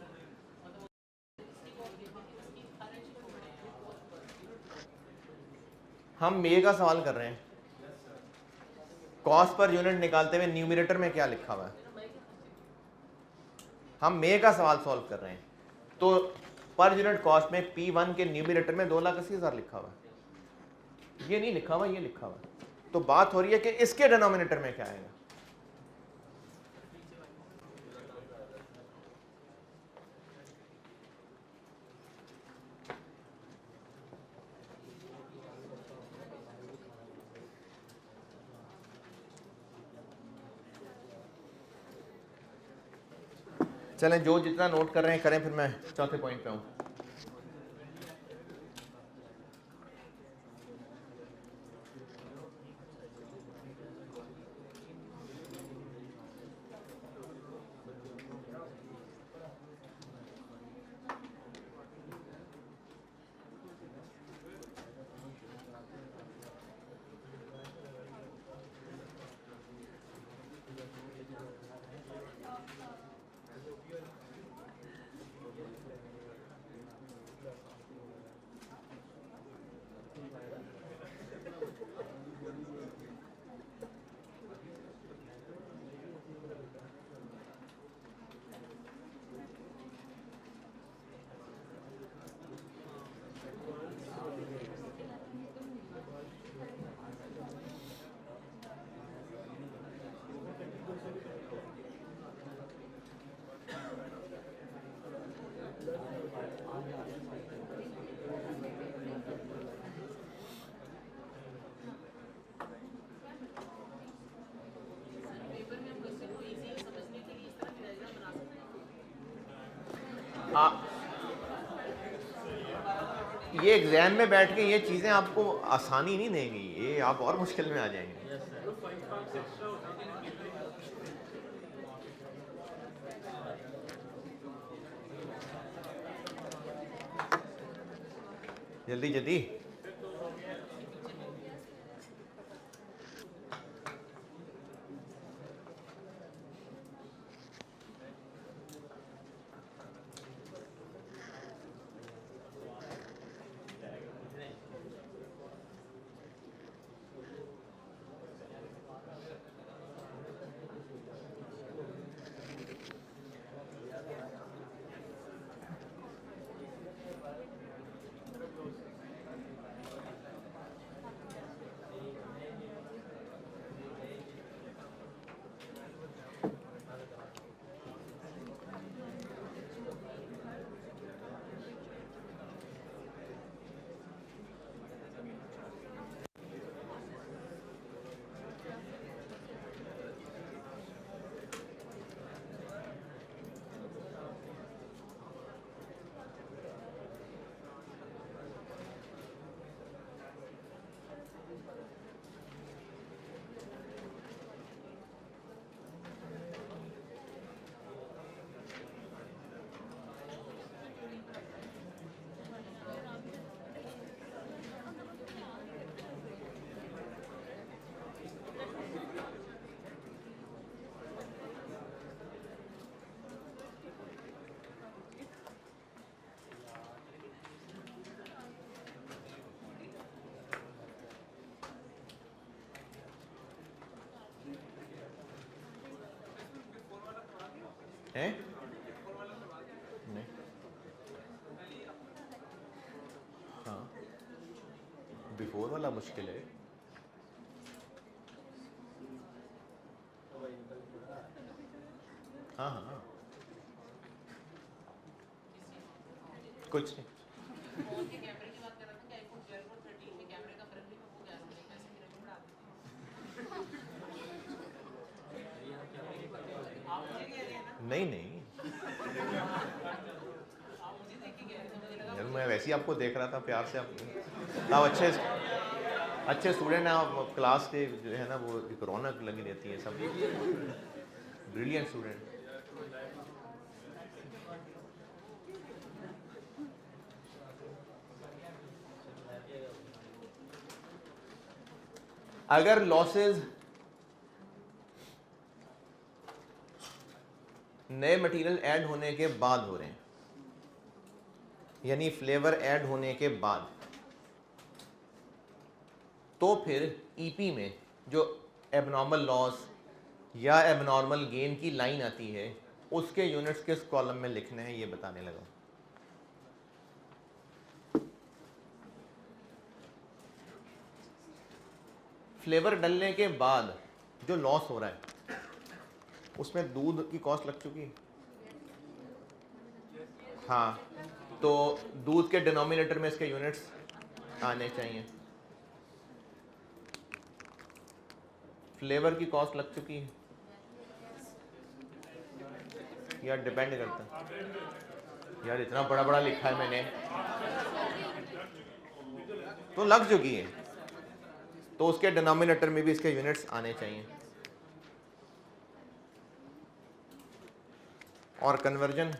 S1: हम मे का सवाल कर रहे हैं, कॉस्ट पर यूनिट निकालते हुए न्यूमरेटर में क्या लिखा हुआ है? हम मे का सवाल सॉल्व कर रहे हैं, तो पर यूनिट कॉस्ट में P1 के न्यूमरेटर में 2,80,000 लिखा हुआ है। ये नहीं लिखा हुआ, ये लिखा हुआ है। तो बात हो रही है कि इसके डिनोमिनेटर में क्या आएगा? चलें, जो जितना नोट कर रहे हैं करें, फिर मैं चौथे पॉइंट पे हूँ। ये एग्जाम में बैठ के ये चीजें आपको आसानी नहीं देंगी, ये आप और मुश्किल में आ जाएंगे। जल्दी जल्दी। हैं? नहीं। हाँ, बिफोर वाला मुश्किल है। हाँ हाँ, कुछ नहीं। नहीं नहीं यार, मैं वैसे ही आपको देख रहा था प्यार से। आप अच्छे स्टूडेंट हैं आप, क्लास के जो है ना वो एक रौनक लगी रहती है, सब ब्रिलियंट स्टूडेंट। अगर लॉसेस नए मटेरियल ऐड होने के बाद हो रहे हैं, यानी फ्लेवर ऐड होने के बाद, तो फिर ईपी में जो एबनॉर्मल लॉस या एबनॉर्मल गेन की लाइन आती है उसके यूनिट्स किस कॉलम में लिखने हैं ये बताने लगा। फ्लेवर डलने के बाद जो लॉस हो रहा है उसमें दूध की कॉस्ट लग चुकी है। हाँ, तो दूध के डिनोमिनेटर में इसके यूनिट्स आने चाहिए। फ्लेवर की कॉस्ट लग चुकी है यार, डिपेंड करता है यार, इतना बड़ा बड़ा लिखा है मैंने, तो लग चुकी है, तो उसके डिनोमिनेटर में भी इसके यूनिट्स आने चाहिए। और कन्वर्जन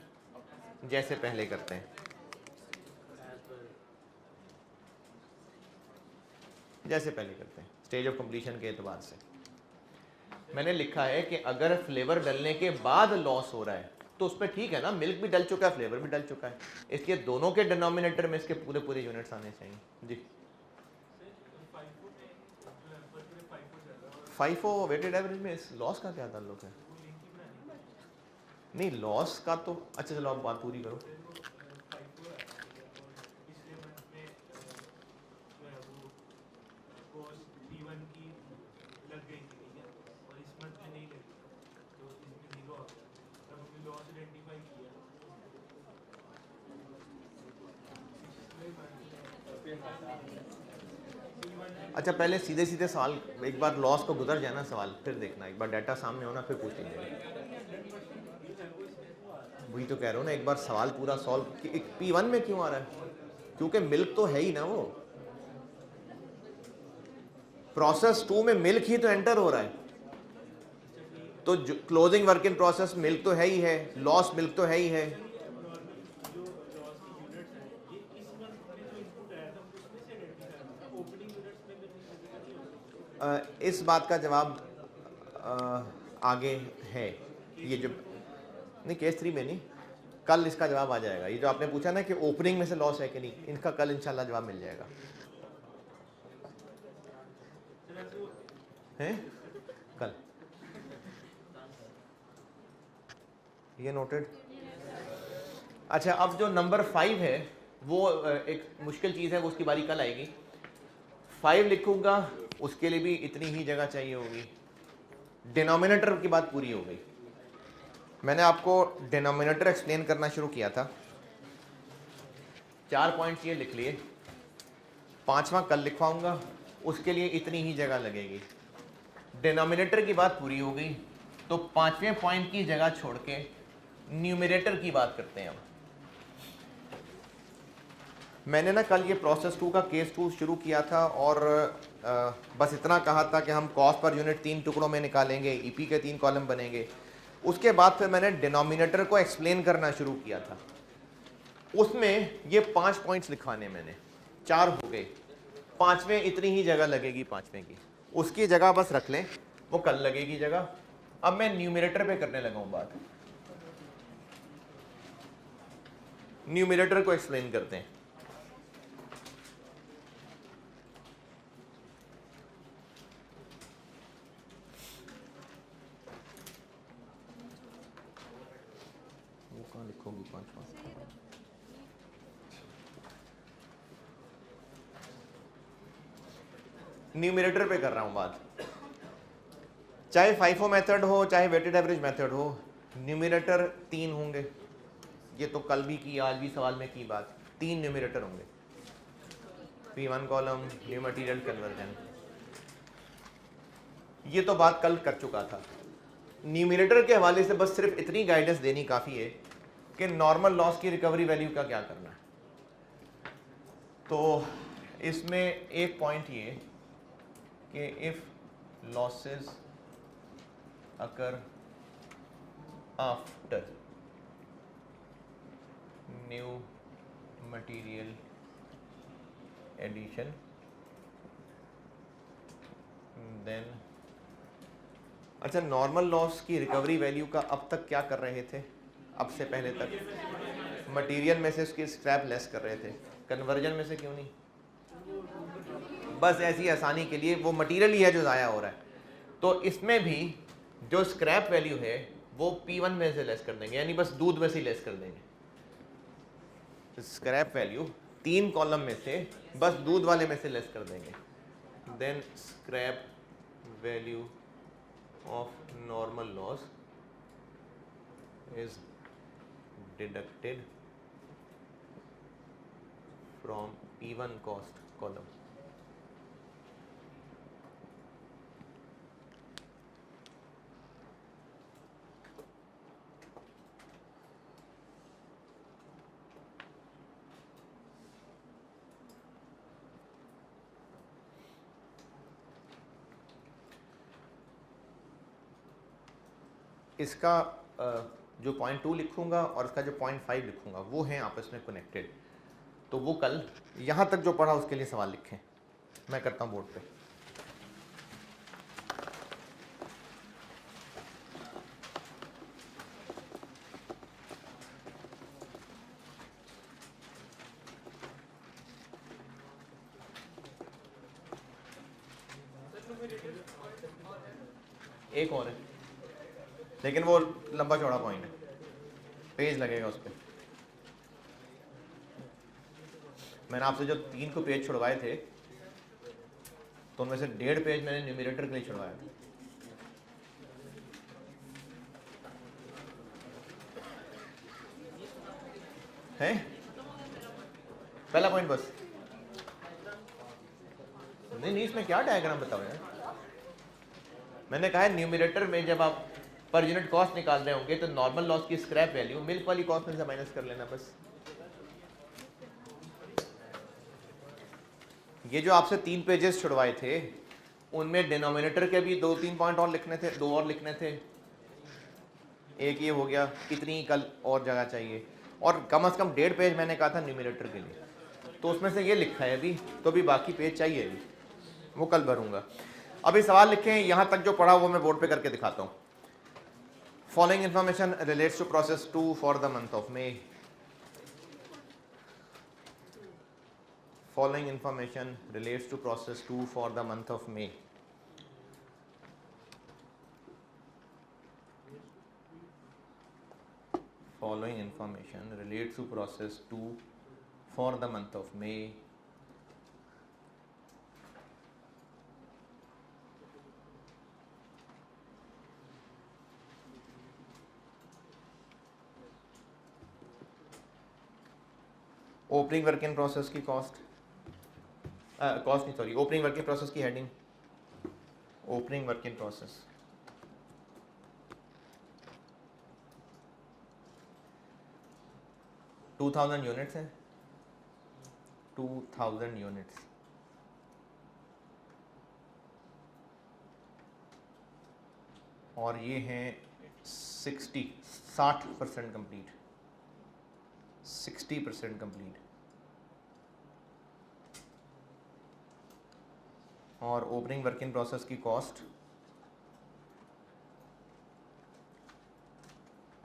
S1: जैसे पहले करते हैं, जैसे पहले करते हैं स्टेज ऑफ कंप्लीशन के एतबार से। मैंने लिखा है कि अगर फ्लेवर डलने के बाद लॉस हो रहा है तो उस पर ठीक है ना, मिल्क भी डल चुका है, फ्लेवर भी डल चुका है, इसलिए दोनों के डिनोमिनेटर में इसके पूरे पूरे यूनिट्स आने चाहिए। जी, FIFO वेटेड एवरेज में इस लॉस का क्या ताल्लुक है? नहीं, लॉस का तो अच्छा, चलो आप बात पूरी करो। अच्छा, पहले सीधे सीधे सवाल, एक बार लॉस को गुजर जाए ना सवाल, फिर देखना, एक बार डाटा सामने होना फिर पूछ लीजिएगा। वही तो कह रहा हूँ ना, एक बार सवाल पूरा सॉल्व। P1 में क्यों आ रहा है? क्योंकि मिल्क तो है ही ना, वो प्रोसेस 2 में मिल्क ही तो एंटर हो रहा है, तो closing work in process milk तो है ही है, लॉस मिल्क तो है ही है। इस बात का जवाब आगे है, ये जो नहीं केस 3 में नहीं, कल इसका जवाब आ जाएगा। ये जो आपने पूछा ना कि ओपनिंग में से लॉस है कि नहीं, इनका कल इंशाल्लाह जवाब मिल जाएगा। हैं कल, ये नोटेड। अच्छा, अब जो नंबर 5 है वो एक मुश्किल चीज़ है, वो उसकी बारी कल आएगी। 5 लिखूंगा उसके लिए भी इतनी ही जगह चाहिए होगी। डिनोमिनेटर की बात पूरी हो गई, मैंने आपको डिनोमिनेटर एक्सप्लेन करना शुरू किया था, 4 पॉइंट्स ये लिख लिए, 5वां कल लिखवाऊंगा, उसके लिए इतनी ही जगह लगेगी। डिनोमिनेटर की बात पूरी हो गई, तो 5वें पॉइंट की जगह छोड़ के न्यूमरेटर की बात करते हैं। अब मैंने ना कल ये प्रोसेस 2 का केस 2 शुरू किया था और बस इतना कहा था कि हम कॉस्ट पर यूनिट 3 टुकड़ों में निकालेंगे, ईपी के 3 कॉलम बनेंगे। उसके बाद फिर मैंने डिनोमिनेटर को एक्सप्लेन करना शुरू किया था, उसमें ये 5 पॉइंट्स लिखवाने, मैंने 4 हो गए, 5वें इतनी ही जगह लगेगी, 5वें की उसकी जगह बस रख लें, वो कल लगेगी जगह। अब मैं न्यूमरेटर पे करने लगा हूँ बात, न्यूमरेटर को एक्सप्लेन करते हैं। वो कहाँ लिखोगी 5वां? न्यूमरेटर पे कर रहा हूँ बात, चाहे FIFO मेथड हो चाहे वेटेड एवरेज मेथड हो, न्यूमरेटर 3 होंगे। ये तो कल भी की, आज भी सवाल में की बात, 3 न्यूमरेटर होंगे, P1 column, new material, conversion. ये तो बात कल कर चुका था। न्यूमिनेटर के हवाले से बस सिर्फ इतनी गाइडेंस देनी काफ़ी है कि नॉर्मल लॉस की रिकवरी वैल्यू का क्या करना है। तो इसमें एक पॉइंट ये कि if losses occur after new material addition then, अच्छा नॉर्मल लॉस की रिकवरी वैल्यू का अब तक क्या कर रहे थे, अब से पहले तक मटेरियल में से उसकी स्क्रैप लेस कर रहे थे, कन्वर्जन में से क्यों नहीं? बस ऐसी आसानी के लिए, वो मटेरियल ही है जो ज़ाया हो रहा है। तो इसमें भी जो स्क्रैप वैल्यू है वो P1 में से लेस कर देंगे, यानी बस दूध में से ही लेस कर देंगे। स्क्रैप वैल्यू 3 कॉलम में से बस दूध वाले में से लेस कर देंगे। Then scrap value of normal loss is deducted from P1 cost column. इसका जो पॉइंट 2 लिखूंगा और इसका जो पॉइंट 5 लिखूंगा वो हैं आपस में कनेक्टेड। तो वो कल यहाँ तक जो पढ़ा उसके लिए सवाल लिखें, मैं करता हूँ बोर्ड पे। एक और है लेकिन वो लंबा चौड़ा पॉइंट है, पेज लगेगा उस पर। मैंने आपसे जो 3 को पेज छुड़वाए थे तो उनमें से 1.5 पेज मैंने न्यूमरेटर के लिए छुड़वाया था। है पहला पॉइंट बस, नहीं इसमें क्या डायग्राम बताओ यार। मैंने कहा है न्यूमरेटर में जब आप पर यूनिट कॉस्ट निकाल रहे होंगे तो नॉर्मल लॉस की स्क्रैप वैल्यू मिल्क वाली कॉस्ट में से माइनस कर लेना बस। ये जो आपसे 3 पेजेस छुड़वाए थे उनमें डिनोमिनेटर के भी 2-3 पॉइंट और लिखने थे, 2 और लिखने थे। एक ये हो गया, इतनी कल और जगह चाहिए, और कम से कम 1.5 पेज मैंने कहा था न्यूमरेटर के लिए, तो उसमें से ये लिखा है अभी, तो अभी बाकी पेज चाहिए अभी, वो कल भरूंगा। अभी सवाल लिखें, यहाँ तक जो पढ़ा वो मैं बोर्ड पे करके दिखाता हूँ। Following information relates to process 2 for the month of May. Following information relates to process 2 for the month of May. Following information relates to process 2 for the month of May. Opening work in process की cost नहीं sorry, opening work in process की heading, opening work in process 2000 units हैं, 2000 units. और ये हैं 60% complete, 60% complete. और opening work in process की cost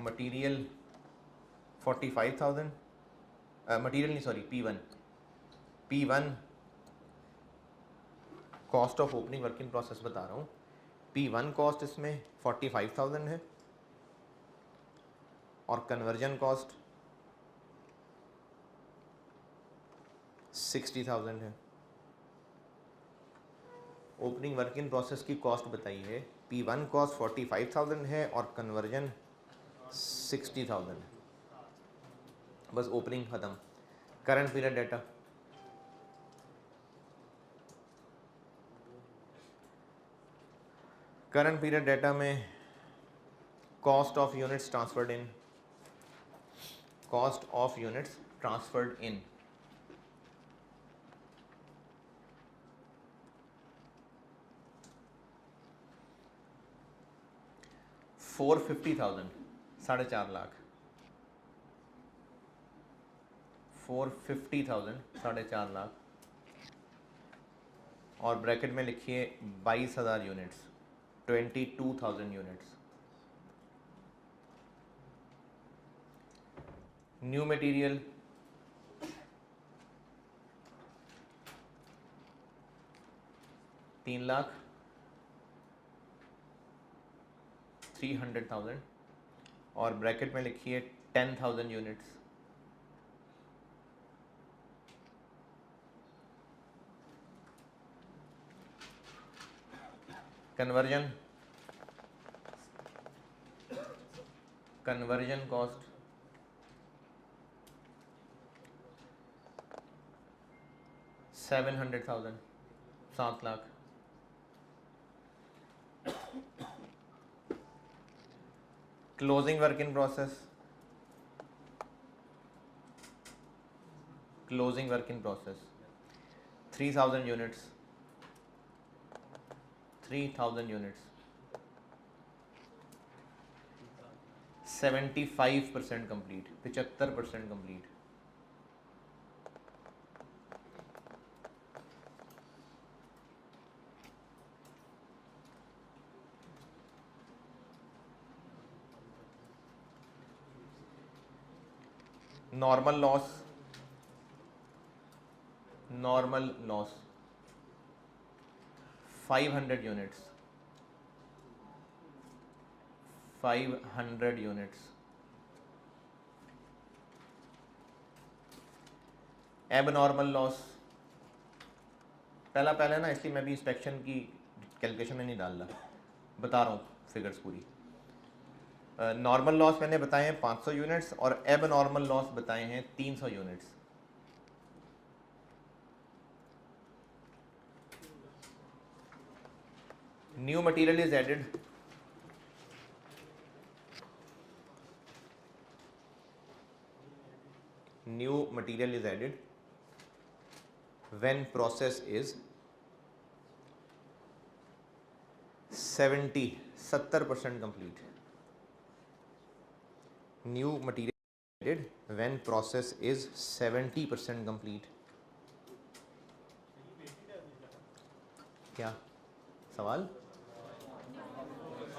S1: material 45,000, material नहीं sorry P1 cost of opening work in process बता रहा हूँ। P1 कॉस्ट इसमें 45,000 है और कन्वर्जन कॉस्ट 60,000 है। ओपनिंग वर्क इन प्रोसेस की कॉस्ट बताइए, P1 कॉस्ट 45,000 है और कन्वर्जन 60,000 है। बस ओपनिंग खत्म। Current period data, current period data में cost of units transferred in, cost of units transferred in, $450,000, 4.5 lakh, 450,000, 4.5 lakh, और ब्रैकेट में लिखिए 22,000 यूनिट्स, 22,000 यूनिट्स। न्यू मटेरियल, $3,00,000, 300,000, और ब्रैकेट में लिखिए 10,000 units. Conversion, conversion cost $700,000, 7 lakh. Closing work in process, closing work in process 3,000 units, 3,000 units, 75% complete, 75% complete. Normal loss, normal loss 500 units, 500 units. Abnormal loss, पहले ना, इसलिए मैं भी इंस्पेक्शन की कैलकुलेशन में नहीं डाल रहा, बता रहा हूँ फिगर्स पूरी। नॉर्मल लॉस मैंने बताए हैं 500 यूनिट्स, और एबनॉर्मल लॉस बताए हैं 300 units. New material is added, new material is added when process is 70% complete. New material added when process is 70% complete. क्या सवाल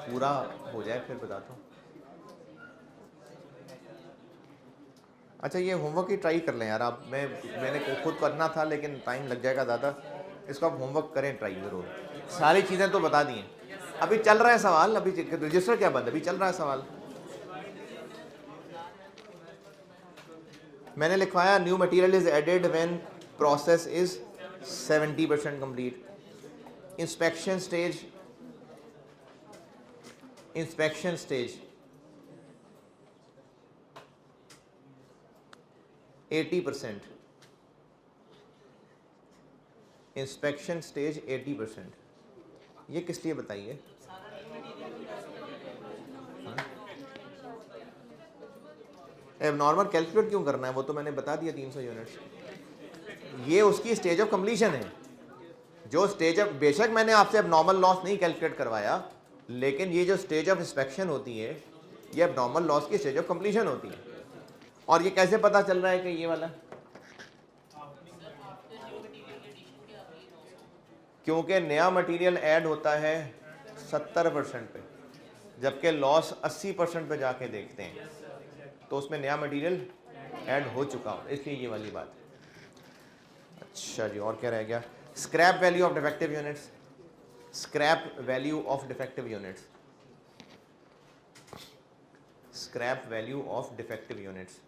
S1: पूरा हो जाए फिर बताता हूँ। अच्छा, ये होमवर्क ही ट्राई कर लें यार आप। मैंने खुद करना था लेकिन टाइम लग जाएगा ज़्यादा। इसको आप होमवर्क करें ट्राई ज़रूर। सारी चीज़ें तो बता दी हैं। अभी चल रहा है सवाल, अभी रजिस्टर क्या बंद, अभी चल रहा है सवाल। मैंने लिखवाया new material is added when process is 70% complete. Inspection stage, inspection stage 80%, inspection stage 80%। ये किस लिए बताइए? एबनॉर्मल कैलकुलेट क्यों करना है, वो तो मैंने बता दिया 300 यूनिट्स। ये उसकी स्टेज ऑफ कंप्लीशन है। जो स्टेज ऑफ, बेशक मैंने आपसे एबनॉर्मल लॉस नहीं कैलकुलेट करवाया, लेकिन ये जो स्टेज ऑफ इंस्पेक्शन होती है ये एबनॉर्मल लॉस की स्टेज ऑफ कंप्लीशन होती है। और ये कैसे पता चल रहा है कि ये वाला? क्योंकि नया मटेरियल ऐड होता है 70% पे, जबकि लॉस 80% पे जाके देखते हैं तो उसमें नया मटेरियल ऐड हो चुका हो, इसलिए ये वाली बात है। अच्छा जी, और क्या रह गया? Scrap value of defective units, scrap value of defective units, scrap value of defective units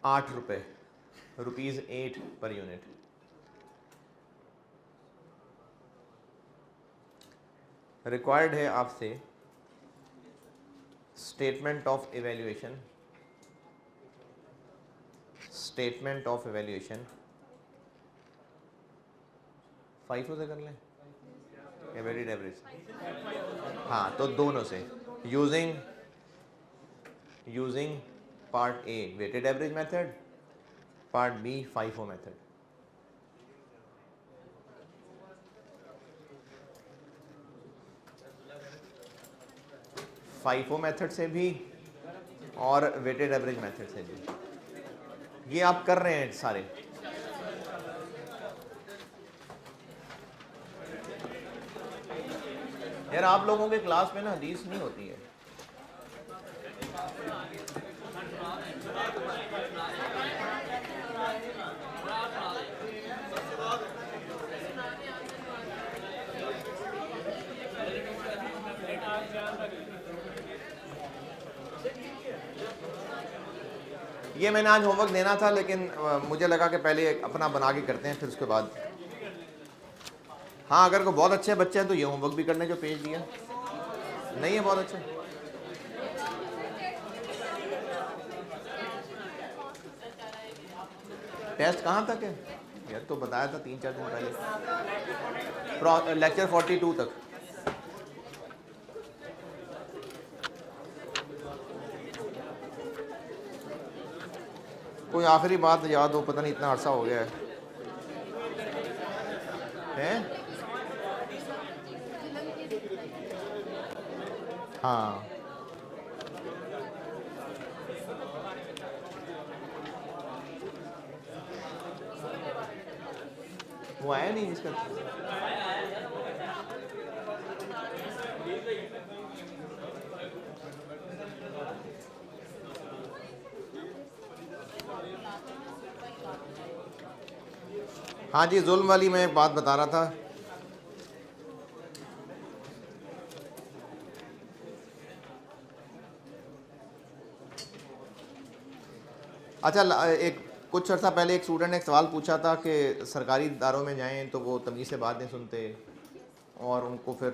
S1: 8 रुपये, ₹8 पर यूनिट। रिक्वायर्ड है आपसे statement of evaluation, statement of evaluation 500 से कर लें या वेटेड एवरेज? हाँ, तो दोनों से using part A weighted average method, part B FIFO method. FIFO method से भी और वेटेड एवरेज मेथड से भी। ये आप कर रहे हैं सारे। यार आप लोगों के क्लास में ना हदीस नहीं होती है। ये मैंने आज होमवर्क देना था, लेकिन मुझे लगा कि पहले अपना बना के करते हैं, फिर उसके बाद। हाँ, अगर कोई बहुत अच्छे बच्चे हैं तो ये होमवर्क भी करने जो पेज दिया नहीं है बहुत अच्छा। टेस्ट कहाँ तक है यार? तो बताया था 3-4 दिन पहले, लेक्चर 42 तक। कोई आखिरी बात याद हो? पता नहीं इतना अरसा हो गया है? हाँ, वो आया नहीं इसका। हाँ जी, जुल्म वाली मैं एक बात बता रहा था। अच्छा, एक कुछ अर्सा पहले एक स्टूडेंट ने एक सवाल पूछा था कि सरकारी इदारों में जाएं तो वो तमीज़ से बात नहीं सुनते और उनको फिर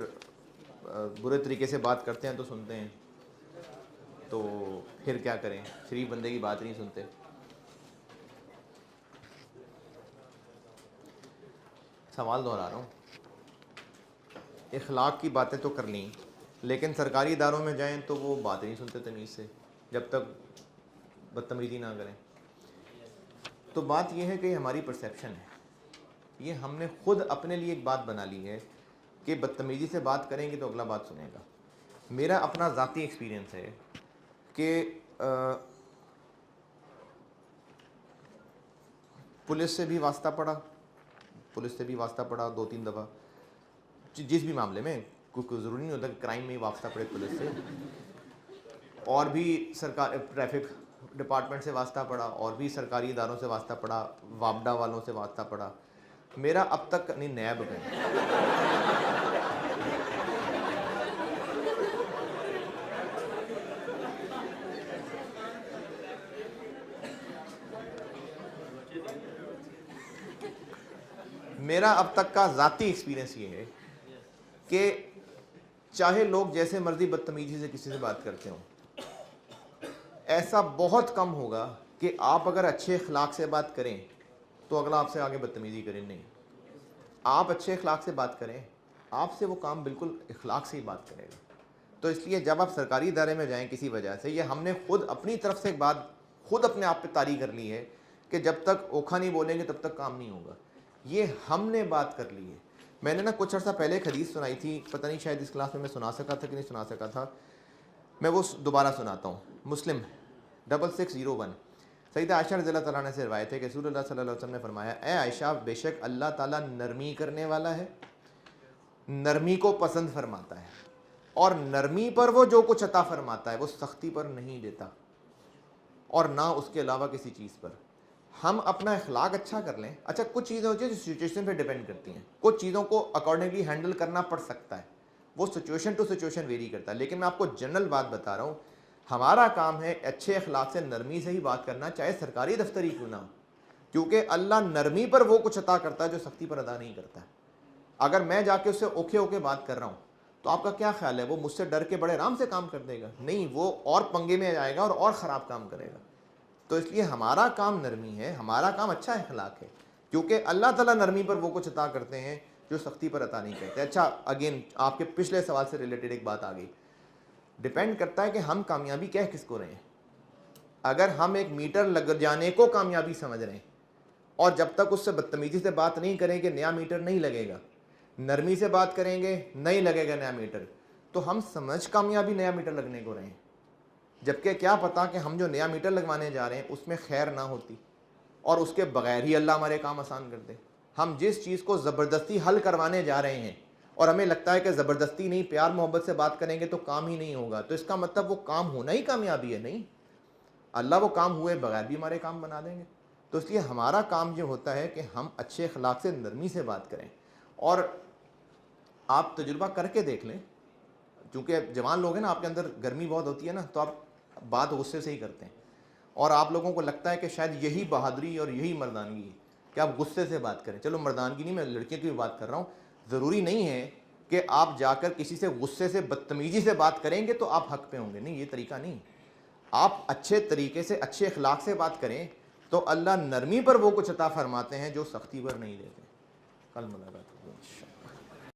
S1: बुरे तरीके से बात करते हैं तो सुनते हैं, तो फिर क्या करें? शरीफ बंदे की बात नहीं सुनते। सवाल दोहरा रहा हूँ, इखलाक की बातें तो कर ली, लेकिन सरकारी इदारों में जाएं तो वो बात नहीं सुनते तमीज़ से, जब तक बदतमीज़ी ना करें। तो बात यह है कि हमारी परसेप्शन है, ये हमने खुद अपने लिए एक बात बना ली है कि बदतमीज़ी से बात करेंगे तो अगला बात सुनेगा। मेरा अपना ज़ाती एक्सपीरियंस है कि पुलिस से भी वास्ता पड़ा 2-3 दफ़ा, जिस भी मामले में, कोई ज़रूरी नहीं होता कि क्राइम में ही वास्ता पड़े पुलिस से, और भी सरकार ट्रैफिक डिपार्टमेंट से वास्ता पड़ा, और भी सरकारी इदारों से वास्ता पड़ा, वापडा वालों से वास्ता पड़ा। मेरा अब तक नहीं, नैब में मेरा अब तक का ज़ाती एक्सपीरियंस ये है कि चाहे लोग जैसे मर्जी बदतमीजी से किसी से बात करते हों, ऐसा बहुत कम होगा कि आप अगर अच्छे अखलाक से बात करें तो अगला आपसे आगे बदतमीजी करें। नहीं, आप अच्छे अखलाक से बात करें, आपसे वो काम बिल्कुल अखलाक से ही बात करेगा। तो इसलिए जब आप सरकारी इदारे में जाएं किसी वजह से, ये हमने खुद अपनी तरफ से एक बात खुद अपने आप पे तारी कर ली है कि जब तक ओखा नहीं बोलेंगे तब तक काम नहीं होगा। ये हमने बात कर ली है। मैंने ना कुछ अर्सा पहले एक हदीस सुनाई थी, पता नहीं शायद इस क्लास में मैं सुना सका था कि नहीं सुना सका था, मैं वो दोबारा सुनाता हूँ। मुस्लिम 6601 सईदा आयशा रज़ियल्लाहु तआला अन्हा से रिवायत है कि रसूलुल्लाह सल्लल्लाहु अलैहि वसल्लम ने फरमाया, ए आयशा, बेशक अल्लाह ताला नरमी करने वाला है, नरमी को पसंद फरमाता है, और नरमी पर वो जो कुछ अता फरमाता है वो सख्ती पर नहीं देता, और ना उसके अलावा किसी चीज़ पर। हम अपना इखलाक अच्छा कर लें। अच्छा, कुछ चीज़ें होती हैं जो सिचुएशन पे डिपेंड करती हैं, कुछ चीज़ों को अकॉर्डिंगली हैंडल करना पड़ सकता है, वो सिचुएशन टू सिचुएशन वेरी करता है। लेकिन मैं आपको जनरल बात बता रहा हूँ, हमारा काम है अच्छे अखलाक से नरमी से ही बात करना, चाहे सरकारी दफ्तर ही क्यों ना हो, क्योंकि अल्लाह नरमी पर वो कुछ अता करता है जो सख्ती पर अदा नहीं करता है। अगर मैं जाके उससे ओखे ओके बात कर रहा हूँ तो आपका क्या ख्याल है वो मुझसे डर के बड़े आराम से काम कर देगा? नहीं, वो और पंगे में जाएगा और ख़राब काम करेगा। तो इसलिए हमारा काम नरमी है, हमारा काम अच्छा अखलाक है, क्योंकि अल्लाह ताला नरमी पर वो कुछ अता करते हैं जो सख्ती पर अता नहीं करते। अच्छा, अगेन आपके पिछले सवाल से रिलेटेड एक बात आ गई। डिपेंड करता है कि हम कामयाबी कह किसको रहे हैं। अगर हम एक मीटर लग जाने को कामयाबी समझ रहे हैं और जब तक उससे बदतमीजी से बात नहीं करेंगे नया मीटर नहीं लगेगा, नरमी से बात करेंगे नहीं लगेगा नया मीटर, तो हम समझ कामयाबी नया मीटर लगने को रहे हैं। जबकि क्या पता कि हम जो नया मीटर लगवाने जा रहे हैं उसमें खैर ना होती और उसके बगैर ही अल्लाह हमारे काम आसान कर दे। हम जिस चीज़ को ज़बरदस्ती हल करवाने जा रहे हैं और हमें लगता है कि ज़बरदस्ती नहीं, प्यार मोहब्बत से बात करेंगे तो काम ही नहीं होगा, तो इसका मतलब वो काम होना ही कामयाबी है? नहीं, अल्लाह वो काम हुए बगैर भी हमारे काम बना देंगे। तो इसलिए हमारा काम ये होता है कि हम अच्छे अखलाक से, नरमी से बात करें। और आप तजुर्बा करके देख लें, चूँकि जवान लोग हैं ना, आपके अंदर गर्मी बहुत होती है ना, तो आप बात गुस्से से ही करते हैं और आप लोगों को लगता है कि शायद यही बहादुरी और यही मर्दानगी है कि आप गुस्से से बात करें। चलो मर्दानगी नहीं, मैं लड़कियों की भी बात कर रहा हूँ। ज़रूरी नहीं है कि आप जाकर किसी से गुस्से से, बदतमीज़ी से बात करेंगे तो आप हक पे होंगे, नहीं, ये तरीका नहीं। आप अच्छे तरीके से, अच्छे अखलाक से बात करें तो अल्लाह नरमी पर वो कुछ अता फरमाते हैं जो सख्ती पर नहीं देते। कल मुलाकात होगी इंशाअल्लाह।